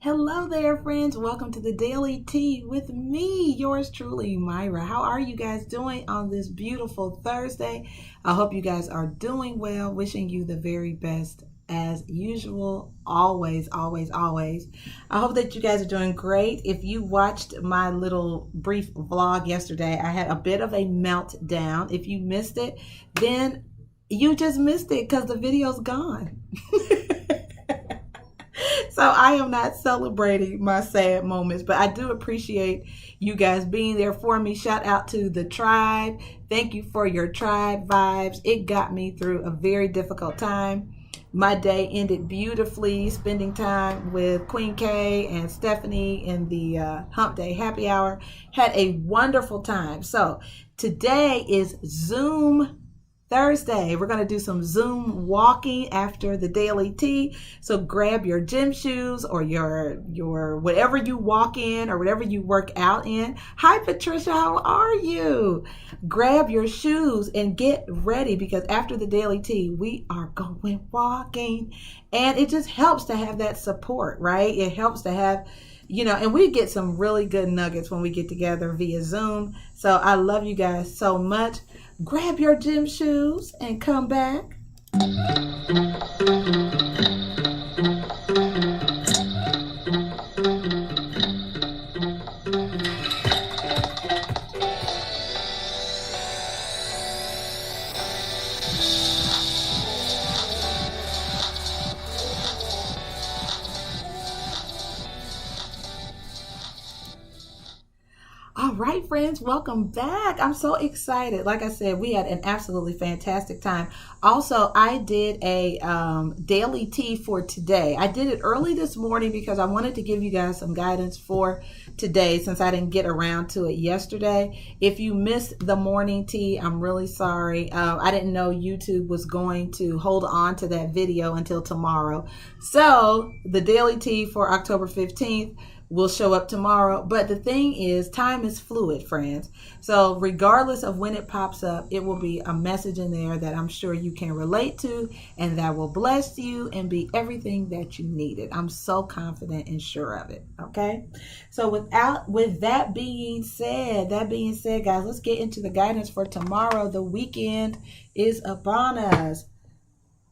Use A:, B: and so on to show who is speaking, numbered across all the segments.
A: Hello there, friends. Welcome to the Daily Tea with me, yours truly, Myra. How are you guys doing on this beautiful Thursday? I hope you guys are doing well. Wishing you the very best as usual. Always, always, always. I hope that you guys are doing great. If you watched my little brief vlog yesterday, I had a bit of a meltdown. If you missed it, then you just missed it because the video's gone. So I am not celebrating my sad moments, but I do appreciate you guys being there for me. Shout out to the tribe. Thank you for your tribe vibes. It got me through a very difficult time. My day ended beautifully, spending time with Queen K and Stephanie in the Hump Day Happy Hour. Had a wonderful time. So today is Zoom Thursday. We're going to do some Zoom walking after the daily tea. So grab your gym shoes or your whatever you walk in or whatever you work out in. Hi Patricia, how are you? Grab your shoes and get ready because after the daily tea, we are going walking. And it just helps to have that support, right? It helps to have, and we get some really good nuggets when we get together via Zoom. So I love you guys so much. Grab your gym shoes and come back. All right, friends, welcome back. I'm so excited. Like I said, we had an absolutely fantastic time. Also, I did a daily tea for today. I did it early this morning because I wanted to give you guys some guidance for today since I didn't get around to it yesterday. If you missed the morning tea, I'm really sorry. I didn't know YouTube was going to hold on to that video until tomorrow. So the daily tea for October 15th will show up tomorrow. But the thing is, time is fluid, friends. So regardless of when it pops up, it will be a message in there that I'm sure you can relate to and that will bless you and be everything that you needed. I'm so confident and sure of it. Okay. So with that being said, guys, let's get into the guidance for tomorrow. The weekend is upon us.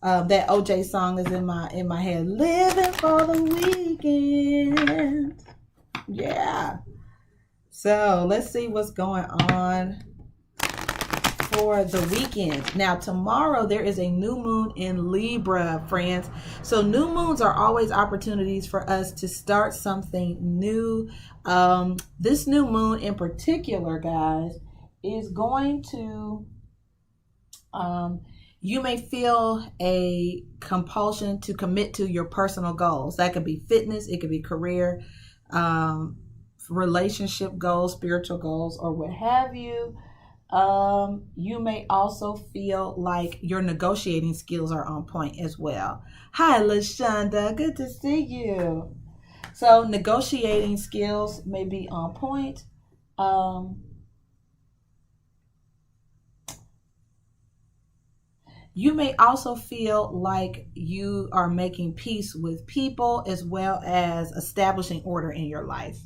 A: That OJ song is in my head. Living for the weekend. Yeah. So let's see what's going on for the weekend. Now tomorrow there is a new moon in Libra, friends. So new moons are always opportunities for us to start something new. This new moon in particular, guys, is going to you may feel a compulsion to commit to your personal goals. That could be fitness, it could be career, relationship goals, spiritual goals, or what have you. You may also feel like your negotiating skills are on point as well. Hi, LaShonda. Good to see you. So negotiating skills may be on point. You may also feel like you are making peace with people as well as establishing order in your life.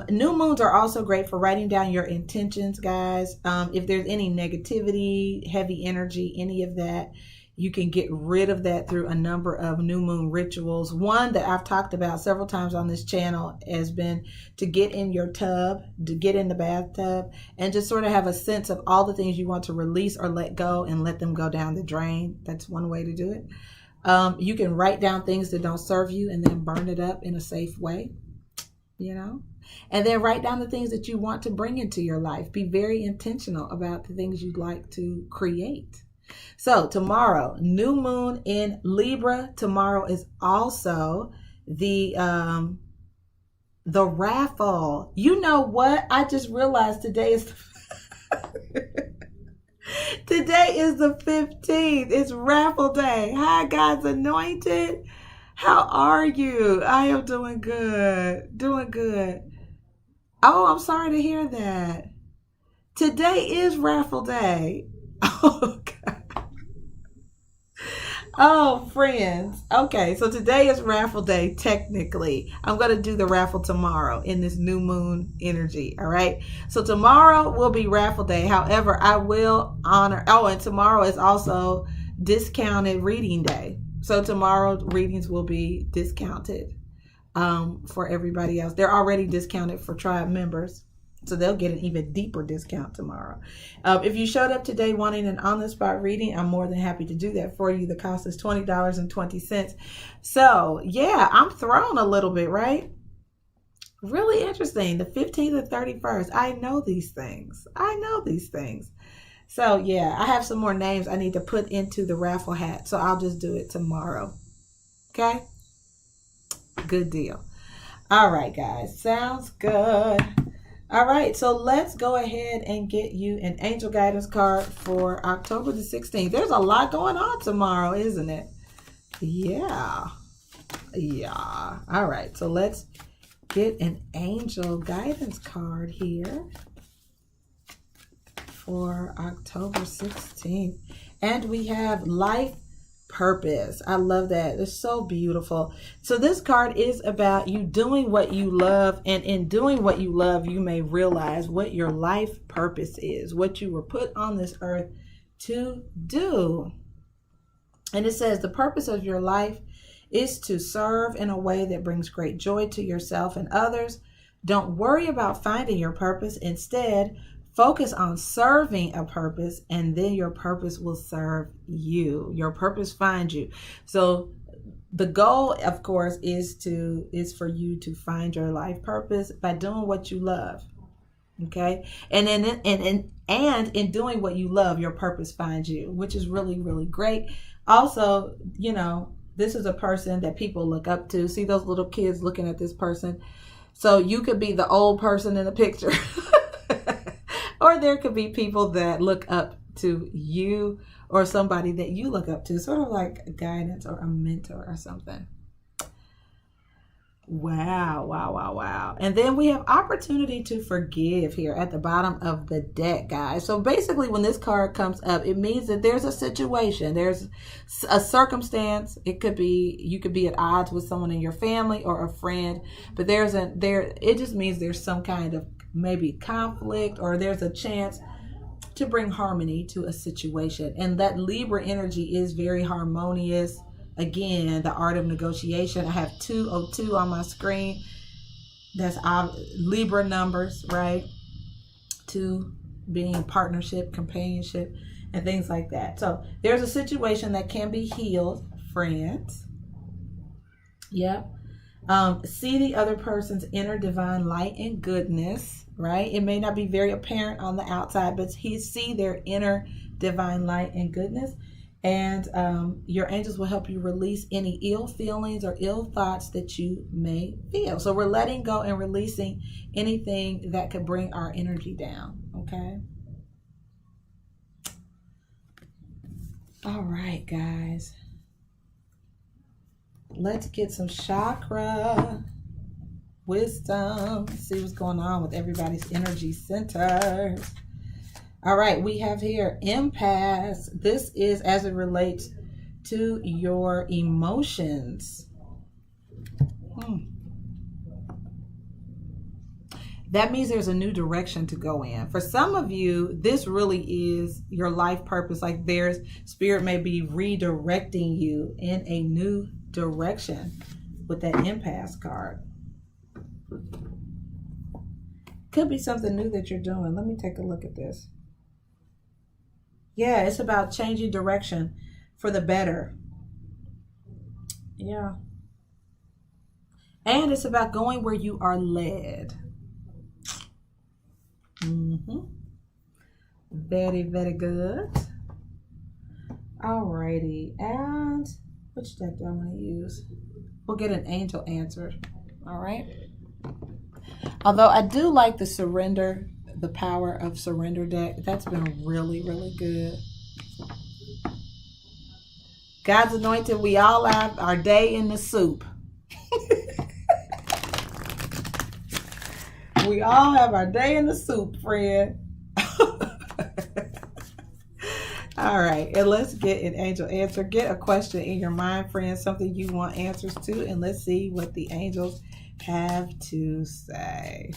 A: New moons are also great for writing down your intentions, guys. If there's any negativity, heavy energy, any of that, you can get rid of that through a number of new moon rituals. One that I've talked about several times on this channel has been to get in your tub, to get in the bathtub, and just sort of have a sense of all the things you want to release or let go and let them go down the drain. That's one way to do it. You can write down things that don't serve you and then burn it up in a safe way, and then write down the things that you want to bring into your life. Be very intentional about the things you'd like to create. So tomorrow, new moon in Libra. Tomorrow is also the raffle. You know what? I just realized today is today is the 15th. It's raffle day. Hi, God's anointed. How are you? I am doing good. Doing good. Oh, I'm sorry to hear that. Today is raffle day. Oh, God. Oh, friends. Okay, so today is raffle day, technically. I'm going to do the raffle tomorrow in this new moon energy, all right? So tomorrow will be raffle day. However, I will honor, oh, and tomorrow is also discounted reading day. So tomorrow readings will be discounted for everybody else. They're already discounted for tribe members. So they'll get an even deeper discount tomorrow. If you showed up today wanting an on-the-spot reading, I'm more than happy to do that for you. The cost is $20.20. So, yeah, I'm thrown a little bit, right? Really interesting. The 15th and 31st. I know these things. So, yeah, I have some more names I need to put into the raffle hat. So I'll just do it tomorrow. Okay? Good deal. All right, guys. Sounds good. All right, so let's go ahead and get you an angel guidance card for October the 16th. There's a lot going on tomorrow, isn't it? Yeah. All right, so let's get an angel guidance card here for October 16th. And we have life purpose. I love that. It's so beautiful. So this card is about you doing what you love, and in doing what you love, you may realize what your life purpose is, what you were put on this earth to do. And it says the purpose of your life is to serve in a way that brings great joy to yourself and others. Don't worry about finding your purpose. Instead, focus on serving a purpose, and then your purpose will serve you. Your purpose finds you. So the goal, of course, is for you to find your life purpose by doing what you love. Okay? And in doing what you love, your purpose finds you, which is really, really great. Also, you know, this is a person that people look up to. See those little kids looking at this person? So you could be the old person in the picture. Or there could be people that look up to you, or somebody that you look up to, sort of like a guidance or a mentor or something. Wow. And then we have opportunity to forgive here at the bottom of the deck, guys. So basically when this card comes up, it means that there's a situation, there's a circumstance. It could be, you could be at odds with someone in your family or a friend, but it just means there's some kind of maybe conflict, or there's a chance to bring harmony to a situation. And that Libra energy is very harmonious. Again, the art of negotiation. I have 202 on my screen. That's Libra numbers, right? 2 being partnership, companionship, and things like that. So there's a situation that can be healed, friends. Yep. See the other person's inner divine light and goodness, right? It may not be very apparent on the outside, but see their inner divine light and goodness. And your angels will help you release any ill feelings or ill thoughts that you may feel. So we're letting go and releasing anything that could bring our energy down, okay? All right, guys. Let's get some chakra wisdom. See what's going on with everybody's energy centers. All right, we have here impasse. This is as it relates to your emotions. That means there's a new direction to go in. For some of you, this really is your life purpose. Like spirit may be redirecting you in a new direction with that impasse card. Could be something new that you're doing. Let me take a look at this. Yeah, it's about changing direction for the better. Yeah. And it's about going where you are led. Very, very good. Alrighty. And which deck do I want to use? We'll get an angel answer. All right. Although I do like the power of surrender deck. That's been really, really good. God's anointed, we all have our day in the soup. We all have our day in the soup, friend. All right, and let's get an angel answer. Get a question in your mind, friends, something you want answers to, and let's see what the angels have to say.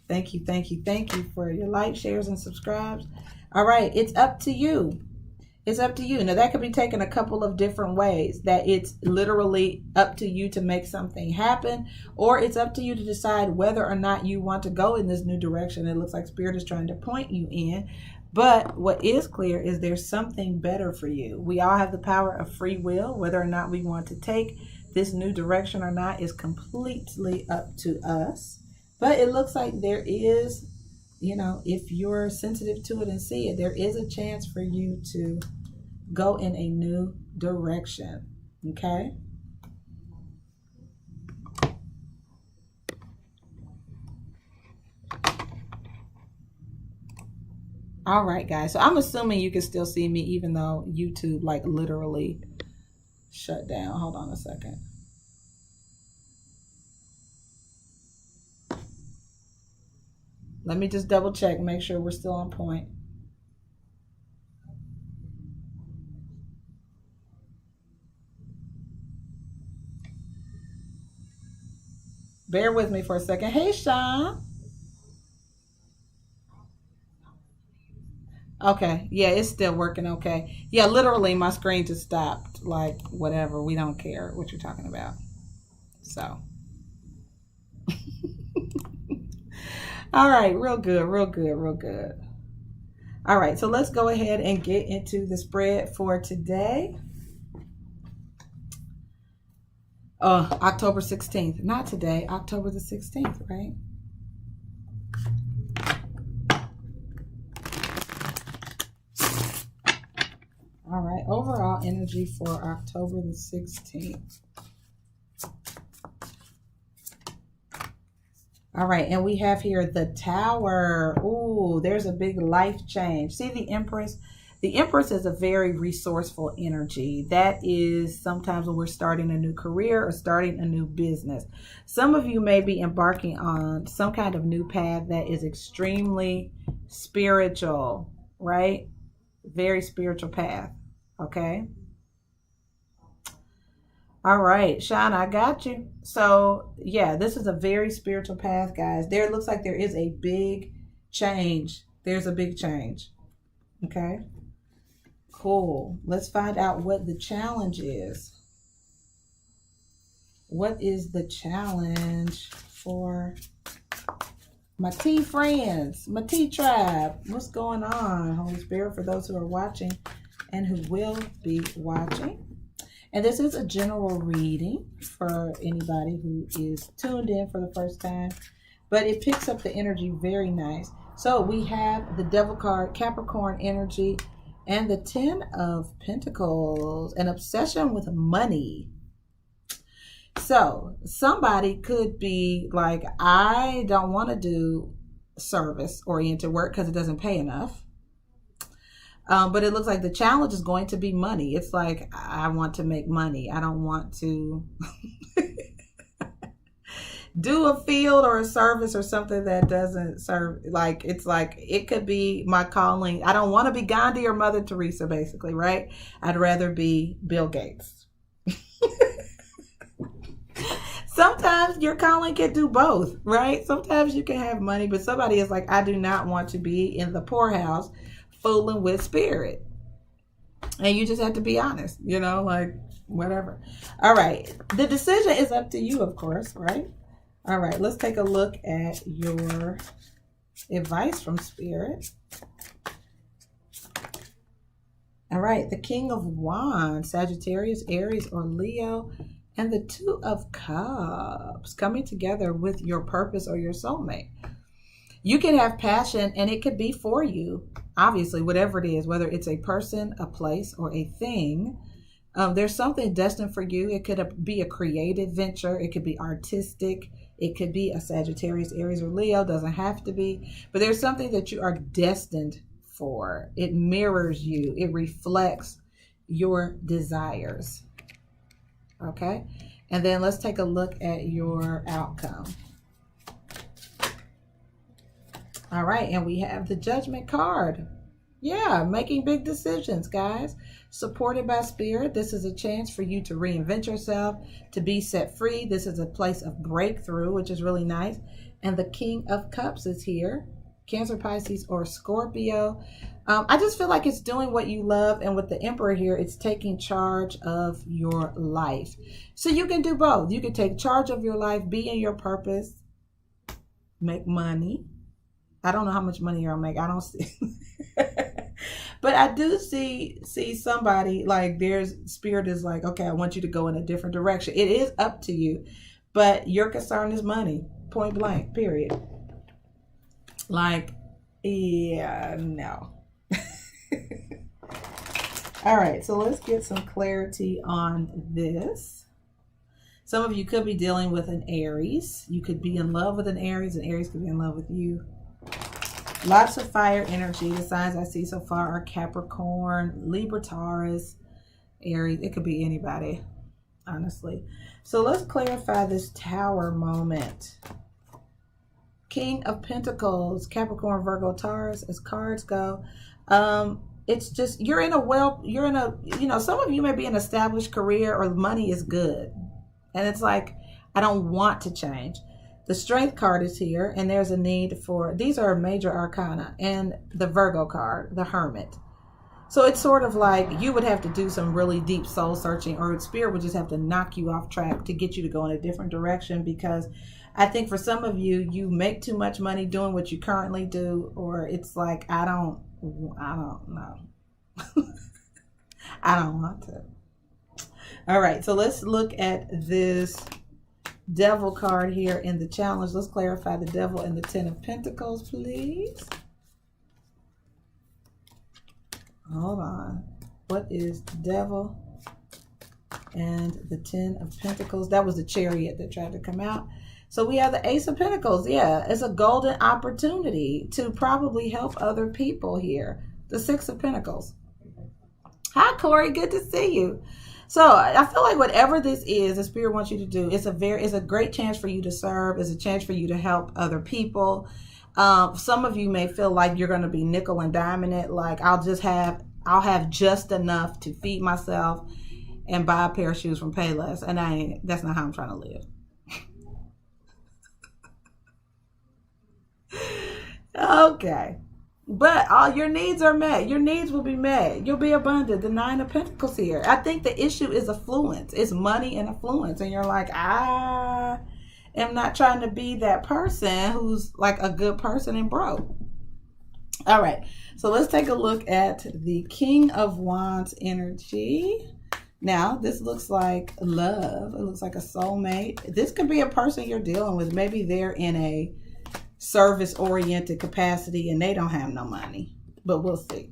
A: Thank you, thank you, thank you for your likes, shares, and subscribes. All right, it's up to you. It's up to you. Now, that could be taken a couple of different ways, that it's literally up to you to make something happen, or it's up to you to decide whether or not you want to go in this new direction. It looks like Spirit is trying to point you in. But what is clear is there's something better for you. We all have the power of free will. Whether or not we want to take this new direction or not is completely up to us. But it looks like there is, you know, if you're sensitive to it and see it, there is a chance for you to go in a new direction. Okay? All right, guys. So I'm assuming you can still see me even though YouTube like literally shut down. Hold on a second. Let me just double check, make sure we're still on point. Bear with me for a second. Hey, Sean. Okay, yeah, it's still working okay. Yeah, literally my screen just stopped. Like, whatever, we don't care what you're talking about. So. All right, real good, real good, real good. All right, so let's go ahead and get into the spread for today. October 16th. Not today, October the 16th, right? All right, overall energy for October the 16th. All right, and we have here the Tower. Ooh, there's a big life change. See the Empress? The Empress is a very resourceful energy. That is sometimes when we're starting a new career or starting a new business. Some of you may be embarking on some kind of new path that is extremely spiritual, right? Very spiritual path, okay? All right, Sean, I got you. So, yeah, this is a very spiritual path, guys. There looks like there is a big change. There's a big change, okay? Cool. Let's find out what the challenge is. What is the challenge for my T friends, my T tribe? What's going on, Holy Spirit, for those who are watching and who will be watching? And this is a general reading for anybody who is tuned in for the first time, but it picks up the energy very nice. So we have the Devil card, Capricorn energy, and the 10 of Pentacles, an obsession with money. So somebody could be like, I don't want to do service-oriented work because it doesn't pay enough. But it looks like the challenge is going to be money. It's like, I want to make money. I don't want to do a field or a service or something that doesn't serve. Like, it's like, it could be my calling. I don't want to be Gandhi or Mother Teresa, basically, right? I'd rather be Bill Gates. Sometimes your calling can do both, right? Sometimes you can have money, but somebody is like, I do not want to be in the poorhouse fooling with spirit. And you just have to be honest, you know, like, whatever. All right. The decision is up to you, of course, right? All right. Let's take a look at your advice from Spirit. All right. The King of Wands, Sagittarius, Aries, or Leo, and the Two of Cups coming together with your purpose or your soulmate. You can have passion, and it could be for you, obviously, whatever it is, whether it's a person, a place, or a thing. There's something destined for you. It could be a creative venture. It could be artistic. It could be a Sagittarius, Aries, or Leo. Doesn't have to be. But there's something that you are destined for. It mirrors you. It reflects your desires. Okay? And then let's take a look at your outcome. All right, and we have the Judgment card. Yeah, making big decisions, guys. Supported by spirit. This is a chance for you to reinvent yourself, to be set free. This is a place of breakthrough, which is really nice. And the King of Cups is here. Cancer, Pisces, or Scorpio. I just feel like it's doing what you love. And with the Emperor here, it's taking charge of your life. So you can do both. You can take charge of your life, be in your purpose, make money. I don't know how much money you'll make. I don't see. But I do see somebody, like, there's spirit is like, okay, I want you to go in a different direction. It is up to you, but your concern is money, point blank, period. Like, yeah, no. All right, so let's get some clarity on this. Some of you could be dealing with an Aries. You could be in love with an Aries, and Aries could be in love with you. Lots of fire energy. The signs I see so far are Capricorn, Libra, Taurus, Aries. It could be anybody, honestly. So let's clarify this Tower moment. King of Pentacles, Capricorn, Virgo, Taurus, as cards go. It's just, you know, some of you may be in an established career, or money is good. And it's like, I don't want to change. The Strength card is here, and there's a need for, these are major arcana, and the Virgo card, the Hermit. So it's sort of like you would have to do some really deep soul searching, or Spirit would just have to knock you off track to get you to go in a different direction, because I think for some of you, you make too much money doing what you currently do, or it's like, I don't know. I don't want to. All right, so let's look at this Devil card here in the challenge. Let's clarify the Devil and the Ten of Pentacles, please. Hold on. What is the Devil and the Ten of Pentacles? That was the Chariot that tried to come out. So we have the Ace of Pentacles. Yeah, it's a golden opportunity to probably help other people here. The Six of Pentacles. Hi, Corey. Good to see you. So I feel like whatever this is, the Spirit wants you to do, it's a great chance for you to serve. It's a chance for you to help other people. Some of you may feel like you're going to be nickel and diming it. Like, I'll have just enough to feed myself and buy a pair of shoes from Payless. And that's not how I'm trying to live. Okay. But all your needs are met. Your needs will be met. You'll be abundant. The Nine of Pentacles here. I think the issue is affluence. It's money and affluence. And you're like, I am not trying to be that person who's like a good person and broke. All right. So let's take a look at the King of Wands energy. Now, this looks like love. It looks like a soulmate. This could be a person you're dealing with. Maybe they're in a service-oriented capacity and they don't have no money, but we'll see.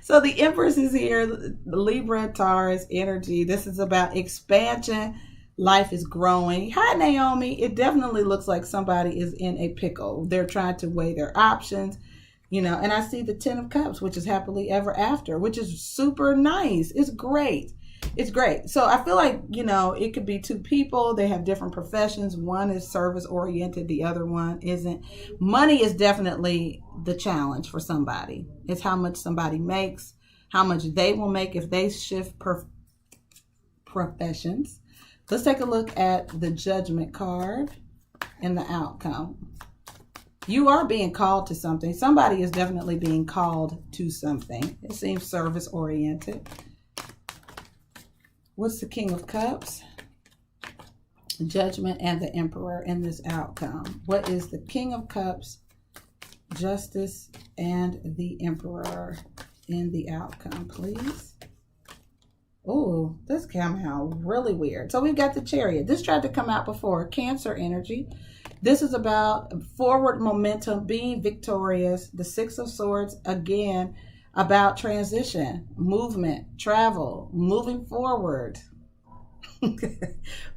A: So the Empress is here, the Libra, Taurus energy. This is about expansion. Life is growing. Hi, Naomi. It definitely looks like somebody is in a pickle. They're trying to weigh their options, you know, and I see the Ten of Cups, which is happily ever after, which is super nice. It's great. It's great. So I feel like, you know, it could be two people. They have different professions. One is service oriented. The other one isn't. Money is definitely the challenge for somebody. It's how much somebody makes, how much they will make if they shift professions. Let's take a look at the Judgment card and the outcome. You are being called to something. Somebody is definitely being called to something. It seems service oriented. What's the King of Cups? Judgment and the Emperor in this outcome. What is the King of Cups, Justice, and the Emperor in the outcome, please? Oh, this came out really weird. So we've got the Chariot. This tried to come out before. Cancer energy. This is about forward momentum, being victorious. The Six of Swords, again, about transition, movement, travel, moving forward,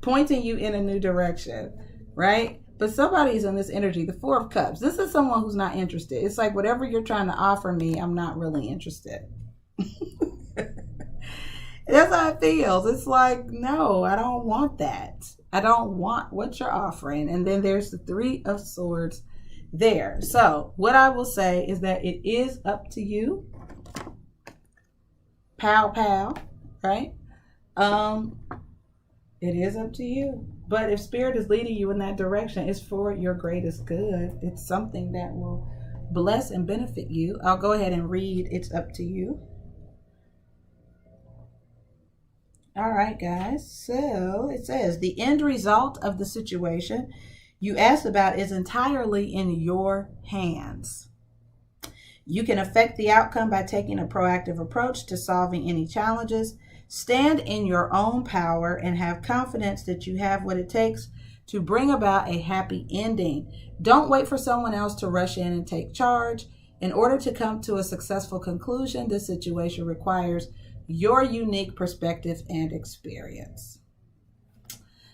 A: pointing you in a new direction, right? But somebody's in this energy, the Four of Cups. This is someone who's not interested. It's like, whatever you're trying to offer me, I'm not really interested. That's how it feels. It's like, no, I don't want that. I don't want what you're offering. And then there's the Three of Swords there. So what I will say is that it is up to you. Pow, pow, right? It is up to you. But if Spirit is leading you in that direction, it's for your greatest good. It's something that will bless and benefit you. I'll go ahead and read It's Up to You. All right, guys. So it says, the end result of the situation you asked about is entirely in your hands. You can affect the outcome by taking a proactive approach to solving any challenges. Stand in your own power and have confidence that you have what it takes to bring about a happy ending. Don't wait for someone else to rush in and take charge. In order to come to a successful conclusion, this situation requires your unique perspective and experience.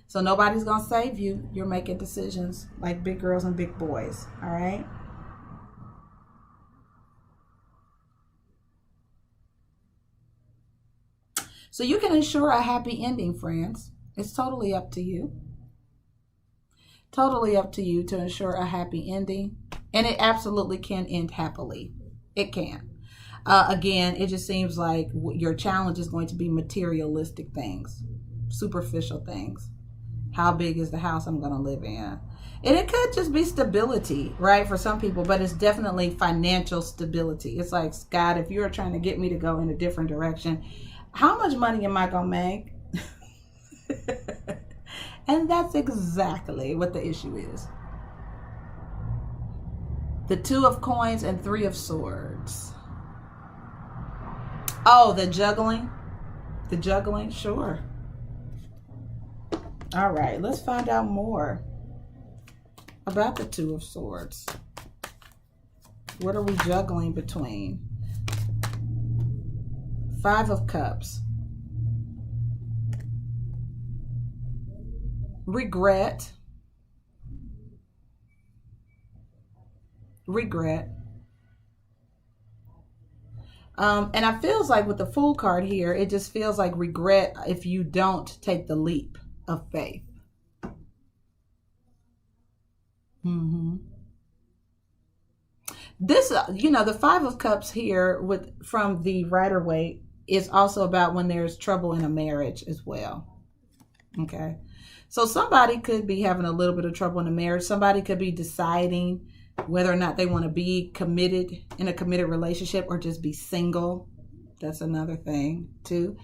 A: So nobody's going to save you. You're making decisions like big girls and big boys. All right. So you can ensure a happy ending, friends. It's totally up to you. Totally up to you to ensure a happy ending. And it absolutely can end happily. It can. Again, it just seems like your challenge is going to be materialistic things, superficial things. How big is the house I'm going to live in? And it could just be stability, right, for some people, but it's definitely financial stability. It's like, God, if you're trying to get me to go in a different direction, how much money am I going to make? And that's exactly what the issue is. The 2 of Coins and 3 of Swords. Oh, the juggling. The juggling, sure. All right, let's find out more about the 2 of Swords. What are we juggling between? 5 of Cups. Regret. Regret. And I feels like with the Fool card here, it just feels like regret if you don't take the leap of faith. This, the 5 of Cups here from the Rider-Waite is also about when there's trouble in a marriage as well. Okay. So somebody could be having a little bit of trouble in a marriage. Somebody could be deciding whether or not they want to be committed in a committed relationship or just be single. That's another thing too.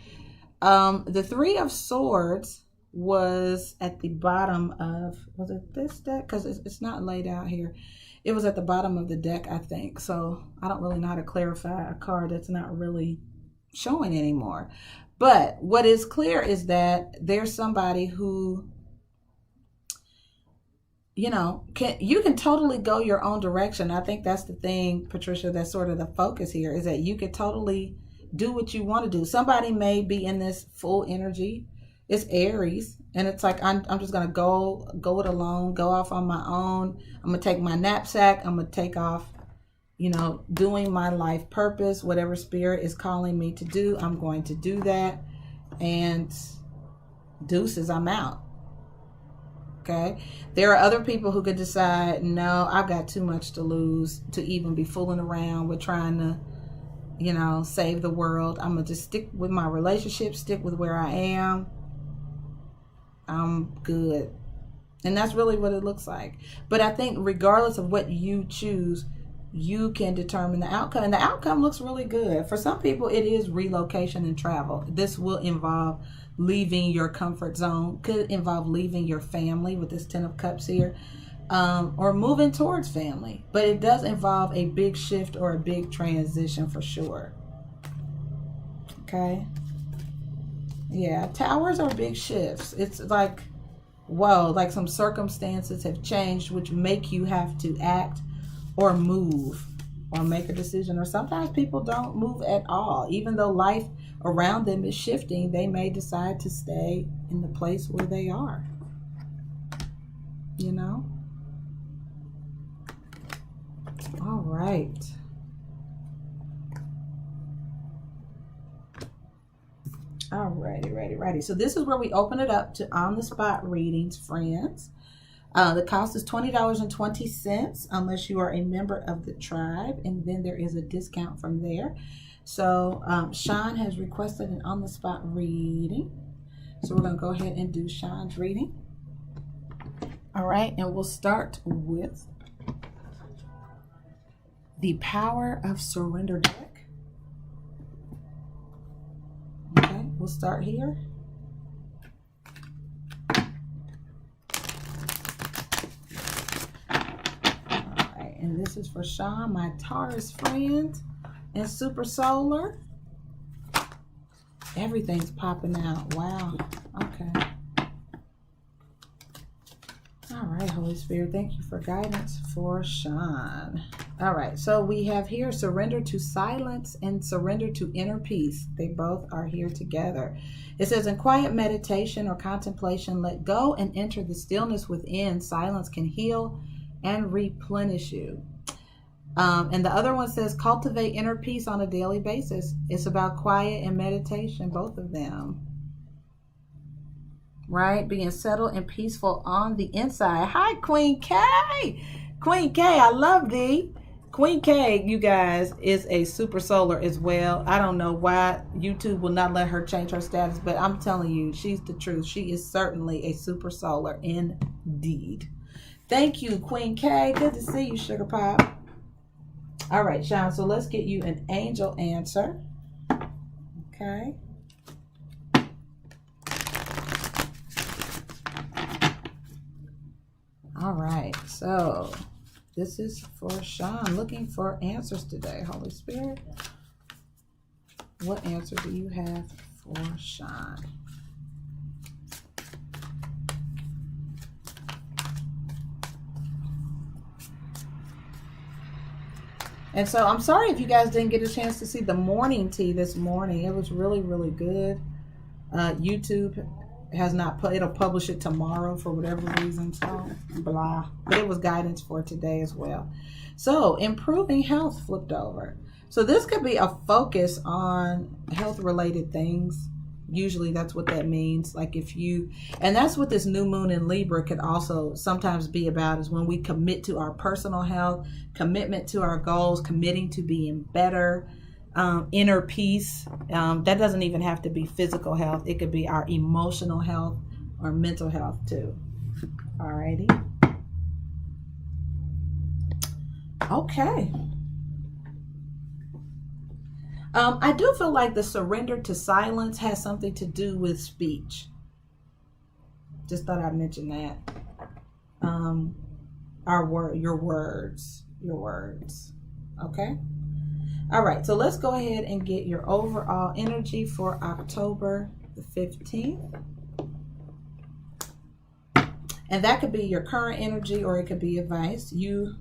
A: The 3 of Swords was at the bottom of, was it this deck? Because it's not laid out here. It was at the bottom of the deck, I think. So I don't really know how to clarify a card that's not really showing anymore. But what is clear is that there's somebody who, you can totally go your own direction. I think that's the thing, Patricia, that's sort of the focus here, is that you could totally do what you want to do. Somebody may be in this full energy. It's Aries, and it's like, I'm just going to go it alone, go off on my own. I'm going to take my knapsack. I'm going to take off, doing my life purpose, whatever Spirit is calling me to do. I'm going to do that, and deuces, I'm out. Okay. There are other people who could decide, no, I've got too much to lose to even be fooling around with trying to, save the world. I'm going to just stick with my relationship, stick with where I am. I'm good. And that's really what it looks like. But I think regardless of what you choose, you can determine the outcome. And the outcome looks really good. For some people, it is relocation and travel. This will involve leaving your comfort zone. Could involve leaving your family with this 10 of Cups here. Or moving towards family. But it does involve a big shift or a big transition for sure. Okay. Yeah, towers are big shifts. It's like, whoa, like some circumstances have changed which make you have to act or move or make a decision. Or sometimes people don't move at all. Even though life around them is shifting, they may decide to stay in the place where they are. All right. Alrighty. So this is where we open it up to on-the-spot readings, friends. The cost is $20.20 unless you are a member of the tribe, and then there is a discount from there. So Sean has requested an on-the-spot reading. So we're going to go ahead and do Sean's reading. All right, and we'll start with the Power of Surrender deck. Okay, we'll start here. All right, and this is for Sean, my Taurus friend, and Super Solar. Everything's popping out. Wow. Okay. All right, Holy Spirit, thank you for guidance for Sean. All right, so we have here surrender to silence and surrender to inner peace. They both are here together. It says, in quiet meditation or contemplation, let go and enter the stillness within. Silence can heal and replenish you. And the other one says, cultivate inner peace on a daily basis. It's about quiet and meditation, both of them. Right? Being settled and peaceful on the inside. Hi, Queen K. Queen K, I love thee. Queen K, you guys, is a super solar as well. I don't know why YouTube will not let her change her status, but I'm telling you, she's the truth. She is certainly a super solar indeed. Thank you, Queen K. Good to see you, Sugar Pop. All right, Sean, so let's get you an angel answer. Okay. All right, so this is for Sean, looking for answers today. Holy Spirit, what answer do you have for Sean? And so I'm sorry if you guys didn't get a chance to see the morning tea this morning. It was really, really good. YouTube has not put, it'll publish it tomorrow for whatever reason, so blah. But it was guidance for today as well. So improving health flipped over. So this could be a focus on health related things. Usually that's what that means. Like if you, and that's what this new moon in Libra could also sometimes be about, is when we commit to our personal health, commitment to our goals, committing to being better, inner peace. That doesn't even have to be physical health. It could be our emotional health or mental health too. Alrighty. Okay. I do feel like the surrender to silence has something to do with speech. Just thought I'd mention that. Your words. Okay. All right. So let's go ahead and get your overall energy for October the 15th. And that could be your current energy or it could be advice. You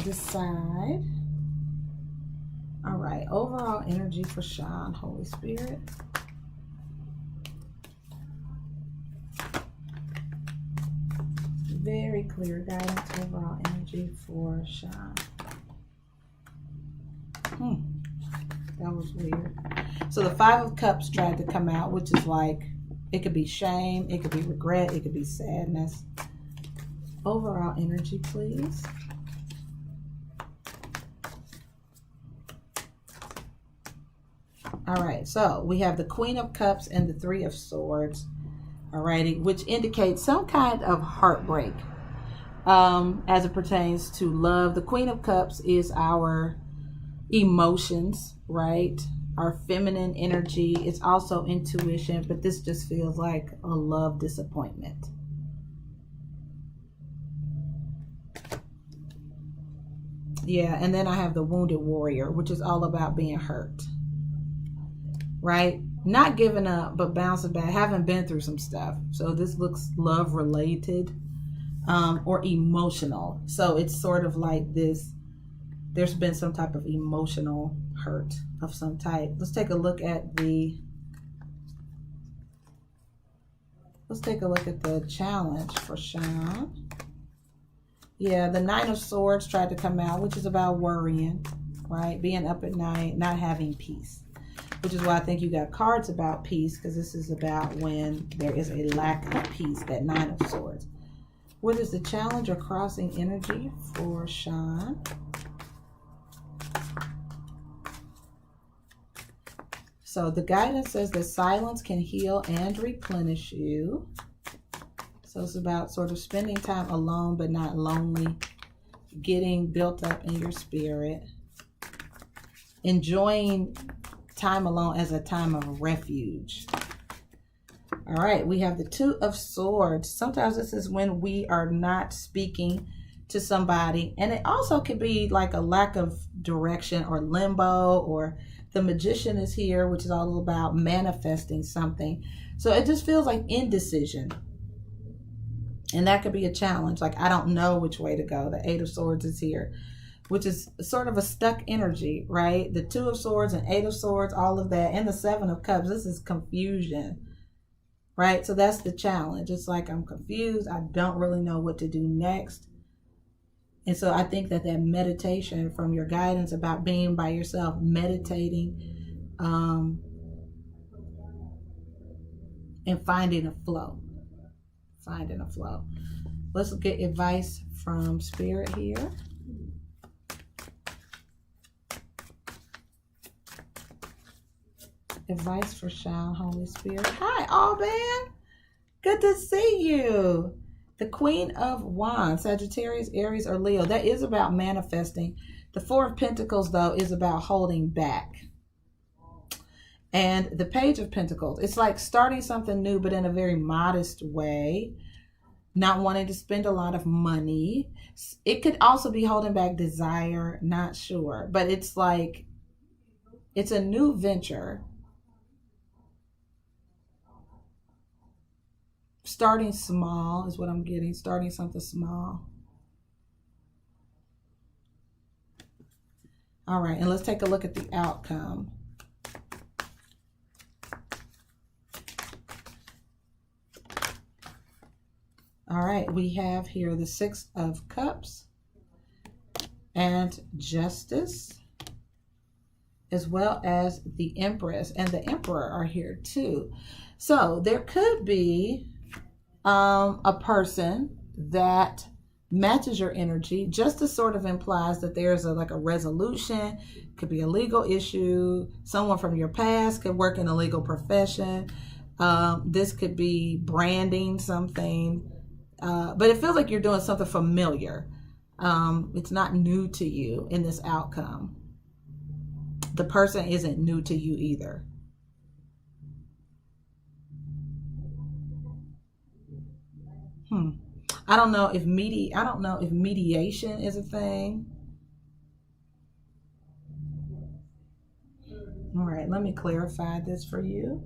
A: decide. All right, overall energy for Sean, Holy Spirit. Very clear guidance, overall energy for Sean. That was weird. So the Five of Cups tried to come out, which is like, it could be shame, it could be regret, it could be sadness. Overall energy, please. All right, so we have the Queen of Cups and the Three of Swords, alrighty, which indicates some kind of heartbreak as it pertains to love. The Queen of Cups is our emotions, right? Our feminine energy. It's also intuition, but this just feels like a love disappointment. Yeah, and then I have the Wounded Warrior, which is all about being hurt. Right? Not giving up, but bouncing back, having been through some stuff. So this looks love related or emotional. So it's sort of like this, there's been some type of emotional hurt of some type. Let's take a look at the challenge for Sean. Yeah, the Nine of Swords tried to come out, which is about worrying, right? Being up at night, not having peace. which is why I think you got cards about peace, because this is about when there is a lack of peace, that Nine of Swords. What is the challenge or crossing energy for Sean? So the guidance says that silence can heal and replenish you. So it's about sort of spending time alone but not lonely, getting built up in your spirit, enjoying time alone as a time of refuge. All right, we have the Two of Swords. Sometimes this is when we are not speaking to somebody, and it also could be like a lack of direction or limbo, or the Magician is here, which is all about manifesting something. So it just feels like indecision. And that could be a challenge. Like, I don't know which way to go. The Eight of Swords is here, which is sort of a stuck energy, right? The Two of Swords and Eight of Swords, all of that. And the Seven of Cups, this is confusion, right? So that's the challenge. It's like, I'm confused. I don't really know what to do next. And so I think that meditation from your guidance about being by yourself, meditating, and finding a flow. Finding a flow. Let's get advice from Spirit here. Advice for Sean, Holy Spirit. Hi, Alban. Good to see you. The Queen of Wands, Sagittarius, Aries, or Leo. That is about manifesting. The Four of Pentacles, though, is about holding back. And the Page of Pentacles, it's like starting something new, but in a very modest way. Not wanting to spend a lot of money. It could also be holding back desire, not sure. But it's like, it's a new venture. Starting small is what I'm getting. Starting something small. All right, and let's take a look at the outcome. All right, we have here the Six of Cups and Justice, as well as the Empress and the Emperor are here too. So there could be a person that matches your energy. Justice sort of implies that there's like a resolution. Could be a legal issue. Someone from your past could work in a legal profession. This could be branding something. But it feels like you're doing something familiar. It's not new to you in this outcome. The person isn't new to you either. I don't know if mediation is a thing. All right, let me clarify this for you.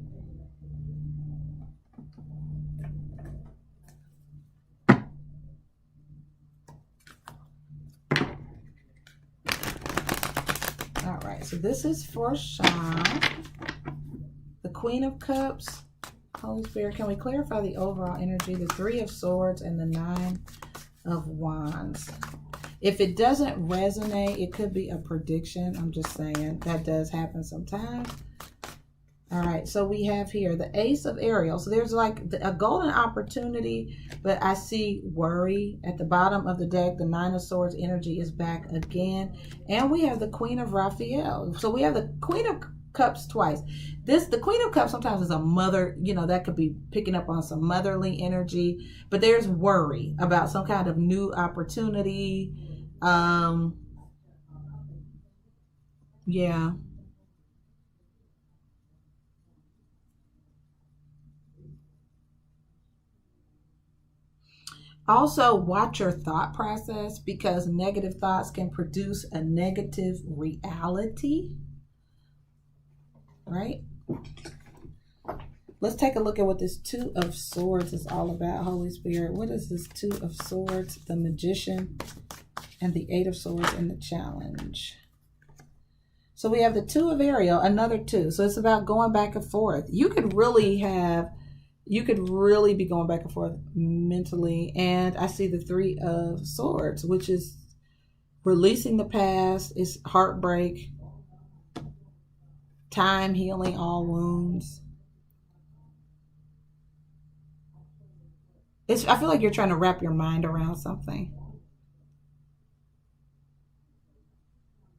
A: All right, so this is for Sean. The Queen of Cups. Holy Spirit, can we clarify the overall energy? The Three of Swords and the Nine of Wands. If it doesn't resonate, it could be a prediction. I'm just saying that does happen sometimes. All right, so we have here the Ace of Ariel. So there's like a golden opportunity, but I see worry at the bottom of the deck. The Nine of Swords energy is back again. And we have the Queen of Raphael. So we have the Queen of Cups twice. The Queen of Cups sometimes is a mother, that could be picking up on some motherly energy, but there's worry about some kind of new opportunity. Yeah. Also, watch your thought process, because negative thoughts can produce a negative reality. Right? Let's take a look at what this Two of Swords is all about, Holy Spirit. What is this Two of Swords, the Magician, and the Eight of Swords in the challenge? So we have the Two of Ariel, another two. So it's about going back and forth. You could really be going back and forth mentally. And I see the Three of Swords, which is releasing the past, is heartbreak. Time healing all wounds. I feel like you're trying to wrap your mind around something.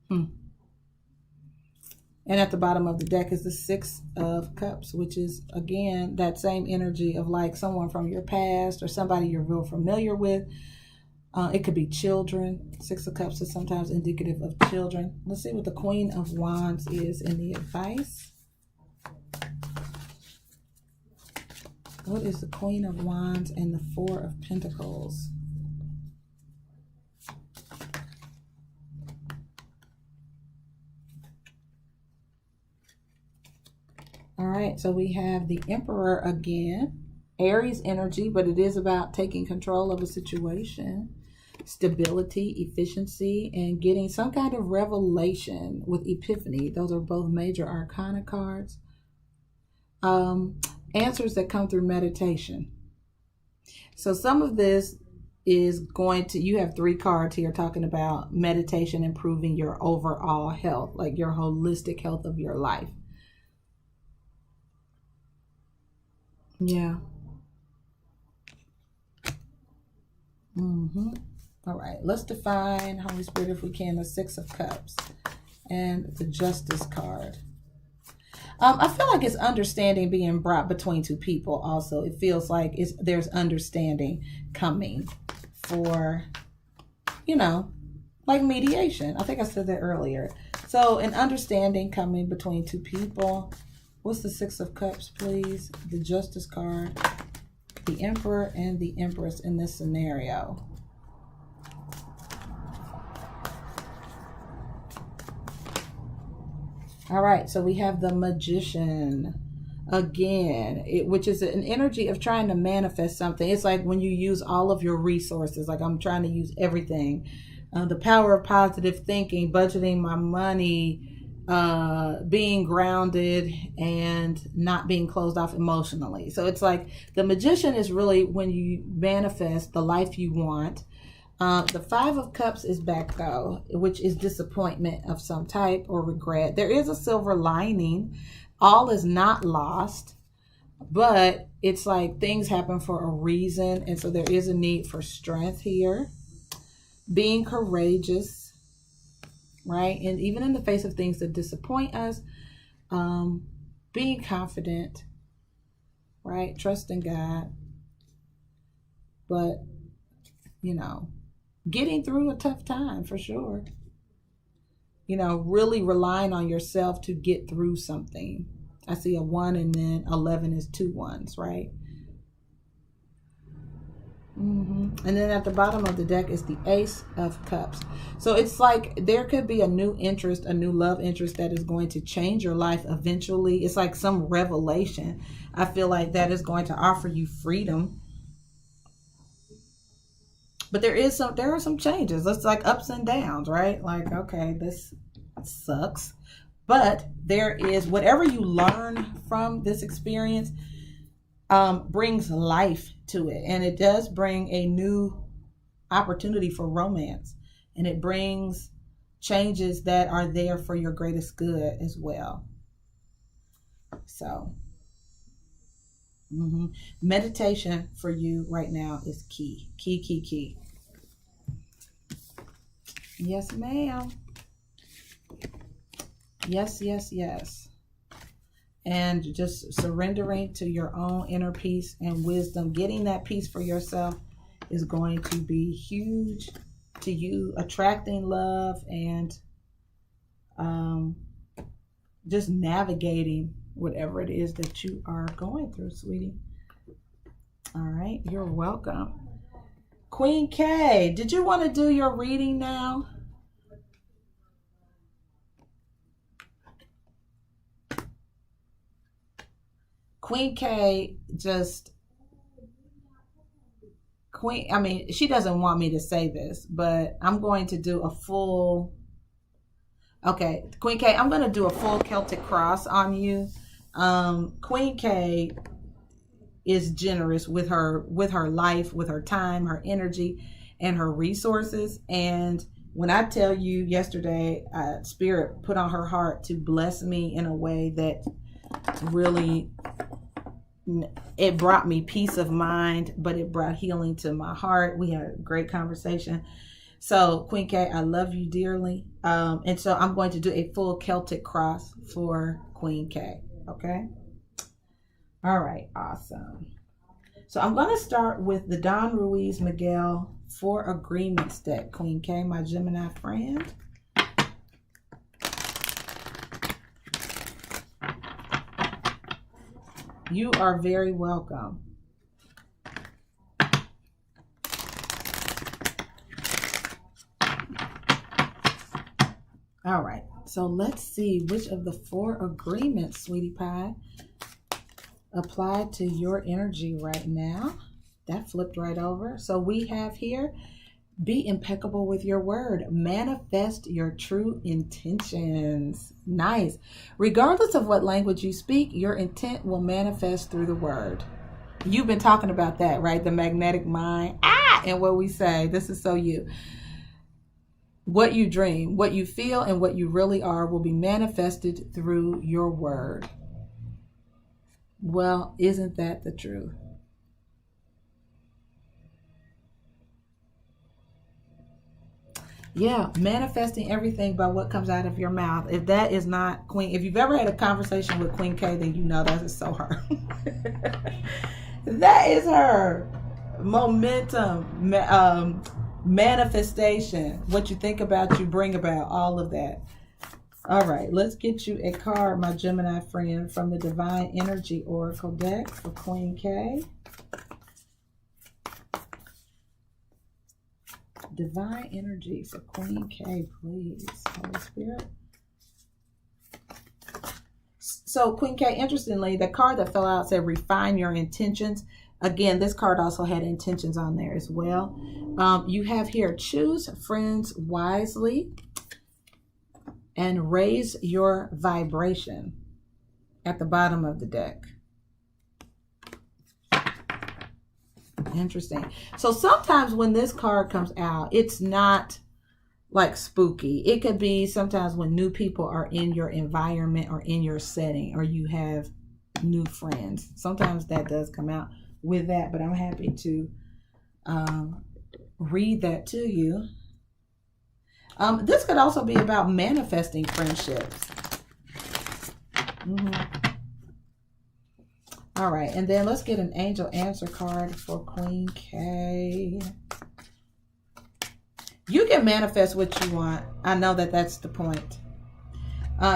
A: And at the bottom of the deck is the Six of Cups, which is, again, that same energy of like someone from your past or somebody you're real familiar with. It could be children. Six of Cups is sometimes indicative of children. Let's see what the Queen of Wands is in the advice. What is the Queen of Wands and the Four of Pentacles? All right, so we have the Emperor again. Aries energy, but it is about taking control of a situation. Stability, efficiency, and getting some kind of revelation with Epiphany. Those are both major arcana cards. Answers that come through meditation. So some of this is going to, you have 3 cards here talking about meditation improving your overall health, like your holistic health of your life. Yeah. All right, let's define, Holy Spirit, if we can, the Six of Cups and the Justice card. I feel like it's understanding being brought between 2 people also. It feels like there's understanding coming for, you know, like mediation. I think I said that earlier. So an understanding coming between 2 people. What's the Six of Cups, please? The Justice card, the Emperor, and the Empress in this scenario. All right, so we have the Magician again, which is an energy of trying to manifest something. It's like when you use all of your resources, like I'm trying to use everything. The power of positive thinking, budgeting my money, being grounded, and not being closed off emotionally. So it's like the Magician is really when you manifest the life you want. The Five of Cups is back though, which is disappointment of some type or regret. There is a silver lining. All is not lost, but it's like things happen for a reason. And so there is a need for strength here. Being courageous, right? And even in the face of things that disappoint us, being confident, right? Trusting God. But, you know, getting through a tough time for sure. You know, really relying on yourself to get through something. I see a 1 and then 11 is 2 ones, right? And then at the bottom of the deck is the Ace of Cups. So it's like there could be a new interest, a new love interest that is going to change your life eventually. It's like some revelation. I feel like that is going to offer you freedom. But there are some changes. It's like ups and downs, right? Like, okay, this sucks. But there is, whatever you learn from this experience brings life to it. And it does bring a new opportunity for romance. And it brings changes that are there for your greatest good as well. So, meditation for you right now is key. Key. Yes, ma'am. Yes. And just surrendering to your own inner peace and wisdom. Getting that peace for yourself is going to be huge to you. Attracting love and just navigating whatever it is that you are going through, sweetie. All right. You're welcome. Queen K, did you want to do your reading now? Queen K she doesn't want me to say this, but I'm going to do a full, okay, Queen K, I'm going to do a full Celtic cross on you. Queen K is generous with her life, with her time, her energy, and her resources. And When I tell you yesterday, Spirit put on her heart to bless me in a way that really, it brought me peace of mind, but it brought healing to my heart. We had a great conversation. So Queen K, I love you dearly. And so I'm going to do a full Celtic cross for Queen K. Okay. All right. Awesome. So I'm going to start with the Don Ruiz Miguel 4 Agreements deck. Queen K, my Gemini friend. You are very welcome. All right, so let's see which of the 4 agreements, sweetie pie, apply to your energy right now. That flipped right over. So we have here, be impeccable with your word. Manifest your true intentions. Nice. Regardless of what language you speak, your intent will manifest through the word. You've been talking about that, right? The magnetic mind. And what we say, this is so you. What you dream, what you feel, and what you really are will be manifested through your word. Well, isn't that the truth? Yeah, manifesting everything by what comes out of your mouth. If that is not Queen, if you've ever had a conversation with Queen K, then you know that is so her. That is her. Momentum, manifestation. What you think about, you bring about. All of that. All right, let's get you a card, my Gemini friend, from the Divine Energy Oracle deck for Queen K. Divine energy for Queen K, please, Holy Spirit. So Queen K, interestingly, the card that fell out said refine your intentions. Again, this card also had intentions on there as well. You have here, choose friends wisely and raise your vibration at the bottom of the deck. Interesting. So sometimes when this card comes out, it's not like spooky. It could be sometimes when new people are in your environment or in your setting, or you have new friends. Sometimes that does come out with that, but I'm happy to read that to you. This could also be about manifesting friendships. All right, and then let's get an angel answer card for Queen K. You can manifest what you want. I know that that's the point.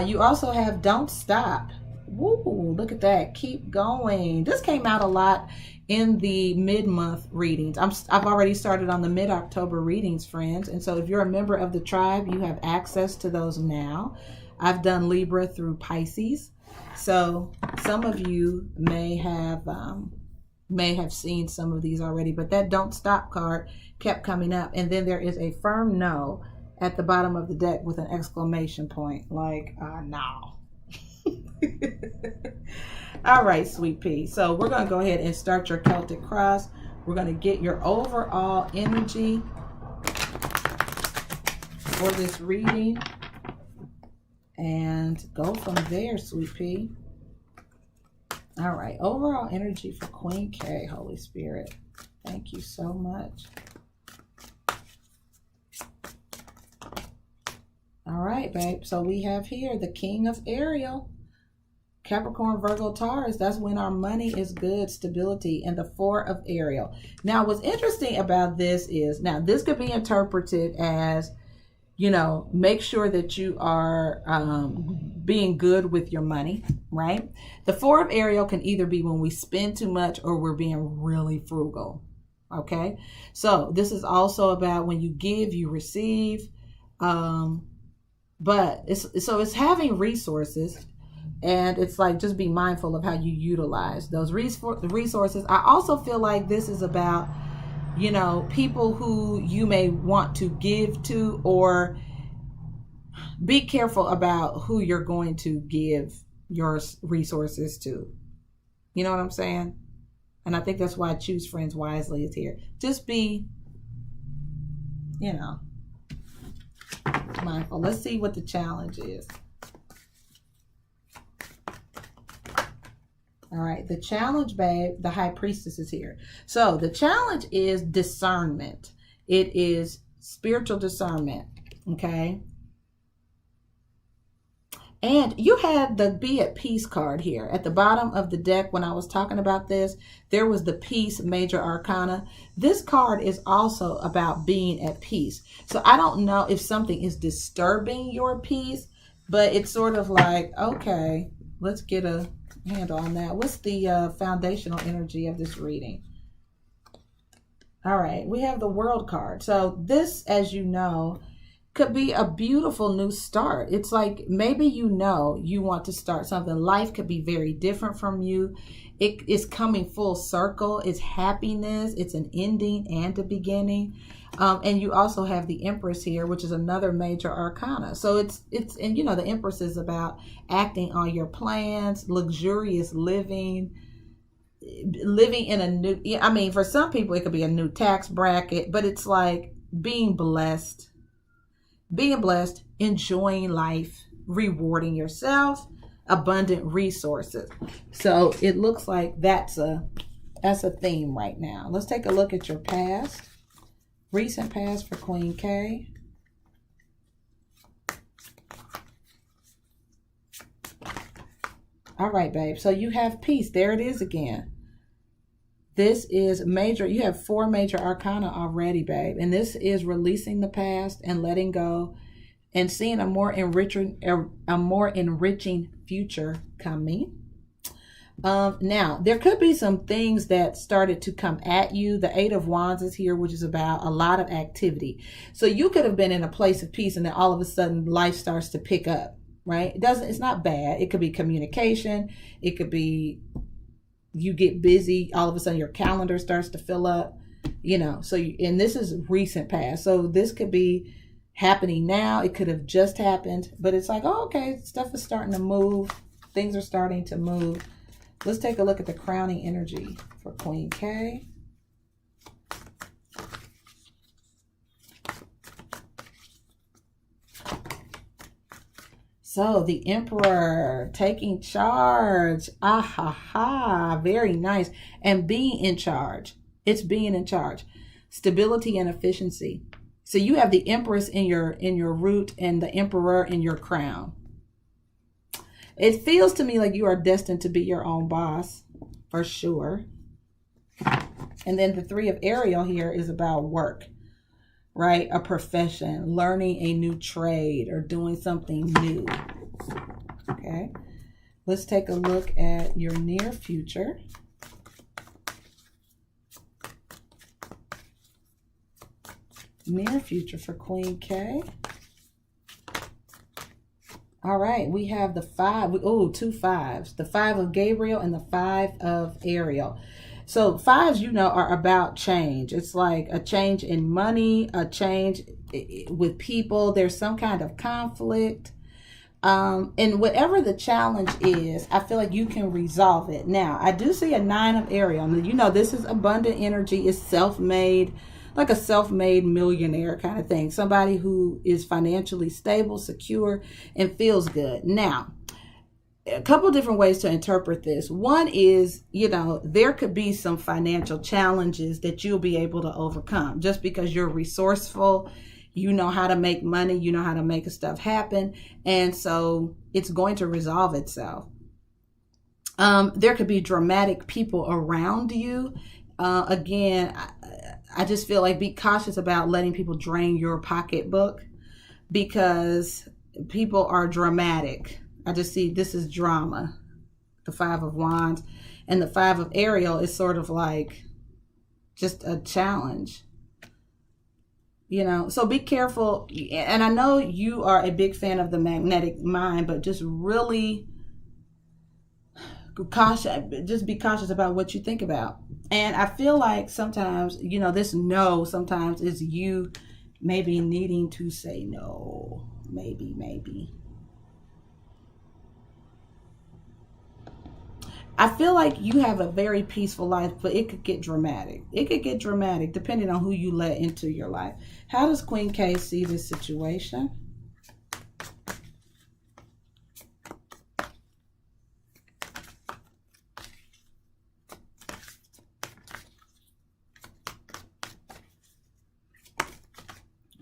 A: You also have don't stop. Woo, look at that. Keep going. This came out a lot in the mid-month readings. I've already started on the mid-October readings, friends. And so if you're a member of the tribe, you have access to those now. I've done Libra through Pisces. So some of you may have seen some of these already, but that don't stop card kept coming up. And then there is a firm no at the bottom of the deck with an exclamation point, like, no. All right, sweet pea. So we're going to go ahead and start your Celtic cross. We're going to get your overall energy for this reading and go from there, sweet pea. All right, overall energy for Queen K, Holy Spirit. Thank you so much. All right, babe. So we have here the King of Ariel, Capricorn, Virgo, Taurus. That's when our money is good, stability, and the 4 of Ariel. Now, what's interesting about this is, now this could be interpreted as, you know, make sure that you are being good with your money, right? The 4 of Ariel can either be when we spend too much or we're being really frugal, okay? So this is also about when you give, you receive, but it's having resources, and it's like just be mindful of how you utilize those resources. I also feel like this is about, you know, people who you may want to give to, or be careful about who you're going to give your resources to. You know what I'm saying? And I think that's why choose friends wisely is here. Just be, you know, Mindful. Let's see what the challenge is. All right, the challenge, babe, the High Priestess is here. So the challenge is discernment. It is spiritual discernment, okay? And you had the Be at Peace card here. At the bottom of the deck, when I was talking about this, there was the Peace Major Arcana. This card is also about being at peace. So I don't know if something is disturbing your peace, but it's sort of like, okay, let's get a handle on that. What's the foundational energy of this reading? All right, we have the World card. So this, as you know, could be a beautiful new start. It's like maybe you know you want to start something. Life could be very different from you. It is coming full circle. It's happiness. It's an ending and a beginning. And you also have the Empress here, which is another major arcana. So it's and you know the Empress is about acting on your plans, luxurious living in a new, I mean, for some people it could be a new tax bracket, but it's like being blessed, enjoying life, rewarding yourself, abundant resources. So it looks like that's a theme right now. Let's take a look at your past, recent past for Queen K. All right, babe. So you have peace. There it is again. This is major. You have 4 major arcana already, babe. And this is releasing the past and letting go and seeing a more enriching future coming. Now, there could be some things that started to come at you. The 8 of Wands is here, which is about a lot of activity. So you could have been in a place of peace and then all of a sudden life starts to pick up, right? It's not bad. It could be communication. It could be you get busy, all of a sudden your calendar starts to fill up, you know. So and this is recent past, so this could be happening now. It could have just happened, but it's like, oh, okay, stuff is starting to move, things are starting to move. Let's take a look at the crowning energy for Queen K. So the Emperor taking charge. Ah ha ha. Very nice. And being in charge. It's being in charge. Stability and efficiency. So you have the Empress in your root and the Emperor in your crown. It feels to me like you are destined to be your own boss, for sure. And then the 3 of Ariel here is about work. Right? A profession, learning a new trade, or doing something new. Okay. Let's take a look at your near future. Near future for Queen K. All right. We have the 5. 2 5s. The 5 of Gabriel and the 5 of Ariel. So 5s, you know, are about change. It's like a change in money, a change with people. There's some kind of conflict. And whatever the challenge is, I feel like you can resolve it. Now, I do see a 9 of Ariel. You know, this is abundant energy. It's self-made, like a self-made millionaire kind of thing. Somebody who is financially stable, secure, and feels good. Now, a couple different ways to interpret this. One is, you know, there could be some financial challenges that you'll be able to overcome just because you're resourceful, you know how to make money, you know how to make stuff happen, and so it's going to resolve itself. There could be dramatic people around you. Again, I just feel like be cautious about letting people drain your pocketbook because people are dramatic. I just see this is drama, the 5 of Wands, and the 5 of Ariel is sort of like just a challenge, you know. So be careful. And I know you are a big fan of the magnetic mind, but just really just be cautious about what you think about. And I feel like sometimes, you know, this no sometimes is you maybe needing to say no, maybe. I feel like you have a very peaceful life, but it could get dramatic. It could get dramatic depending on who you let into your life. How does Queen K see this situation?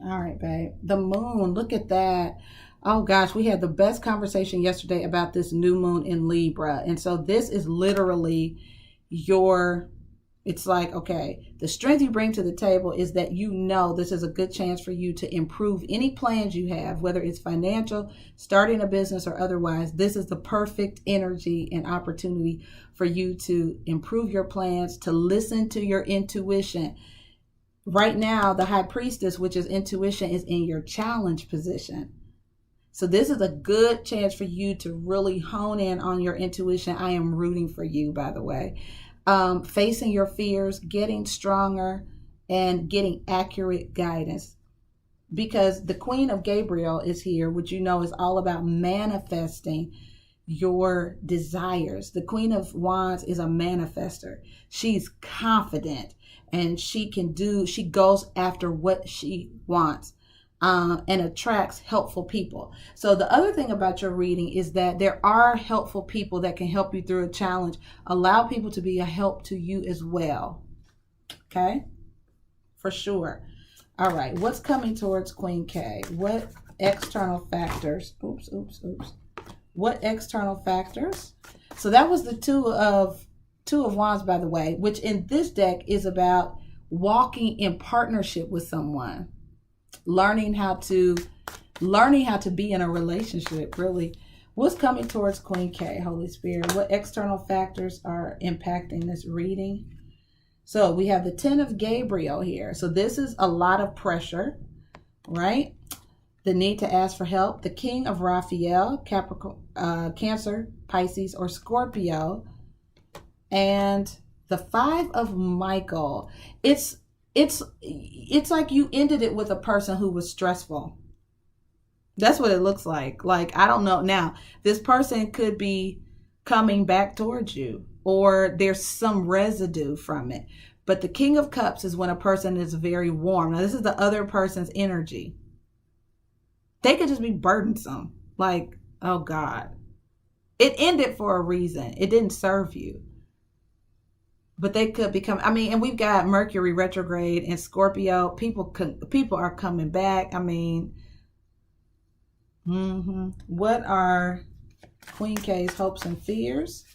A: All right, babe. The moon, look at that. Oh gosh, we had the best conversation yesterday about this new moon in Libra. And so this is literally your, it's like, okay, the strength you bring to the table is that you know this is a good chance for you to improve any plans you have, whether it's financial, starting a business, or otherwise. This is the perfect energy and opportunity for you to improve your plans, to listen to your intuition. Right now, the High Priestess, which is intuition, is in your challenge position. So this is a good chance for you to really hone in on your intuition. I am rooting for you, by the way. Facing your fears, getting stronger, and getting accurate guidance. Because the Queen of Gabriel is here, which you know is all about manifesting your desires. The Queen of Wands is a manifester. She's confident and she goes after what she wants. And attracts helpful people. So the other thing about your reading is that there are helpful people that can help you through a challenge. Allow people to be a help to you as well. Okay? For sure. All right. What's coming towards Queen K? What external factors? What external factors? So that was the two of Wands, by the way, which in this deck is about walking in partnership with someone. Learning how to be in a relationship, really. What's coming towards Queen K, Holy Spirit? What external factors are impacting this reading? So we have the 10 of Gabriel here. So this is a lot of pressure, right? The need to ask for help. The King of Raphael, Capricorn, Cancer, Pisces, or Scorpio. And the 5 of Michael. It's like you ended it with a person who was stressful. That's what it looks like. Like, I don't know. Now, this person could be coming back towards you, or there's some residue from it. But the King of Cups is when a person is very warm. Now, this is the other person's energy. They could just be burdensome. Like, oh God. It ended for a reason. It didn't serve you. But they could become, and we've got Mercury retrograde and Scorpio. People are coming back. What are Queen K's hopes and fears?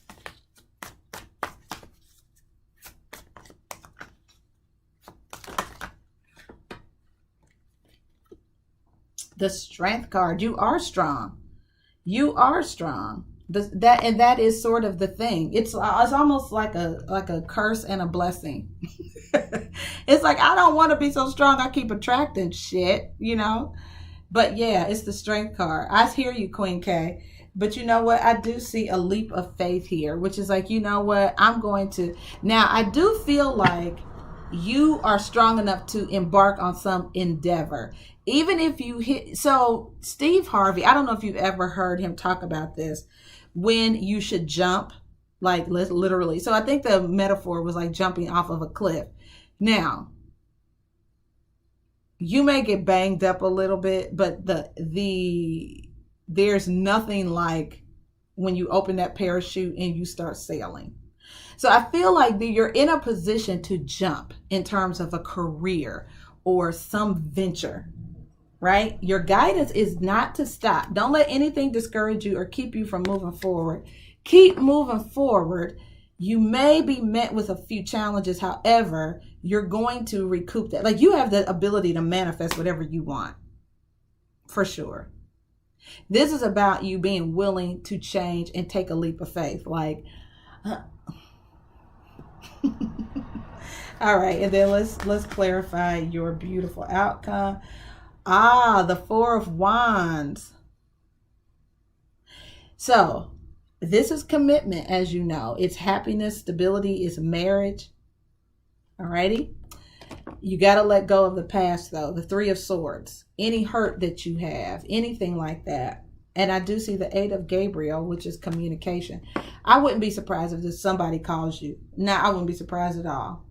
A: The Strength card. You are strong. You are strong. That is sort of the thing. It's almost like a curse and a blessing. It's like, I don't want to be so strong. I keep attracting shit, But yeah, it's the Strength card. I hear you, Queen K. But you know what? I do see a leap of faith here, which is like, you know what? Now I do feel like you are strong enough to embark on some endeavor. Even if you so Steve Harvey, I don't know if you've ever heard him talk about this, when you should jump, like literally. So I think the metaphor was like jumping off of a cliff. Now, you may get banged up a little bit, but there's nothing like when you open that parachute and you start sailing. So I feel like you're in a position to jump in terms of a career or some venture, right? Your guidance is not to stop. Don't let anything discourage you or keep you from moving forward. Keep moving forward. You may be met with a few challenges. However, you're going to recoup that. Like, you have the ability to manifest whatever you want, for sure. This is about you being willing to change and take a leap of faith. Like, all right. And then let's clarify your beautiful outcome. The 4 of Wands. So this is commitment, as you know. It's happiness, stability, it's marriage. Alrighty. You got to let go of the past, though. The 3 of Swords. Any hurt that you have, anything like that. And I do see the 8 of Gabriel, which is communication. I wouldn't be surprised if somebody calls you. No, I wouldn't be surprised at all.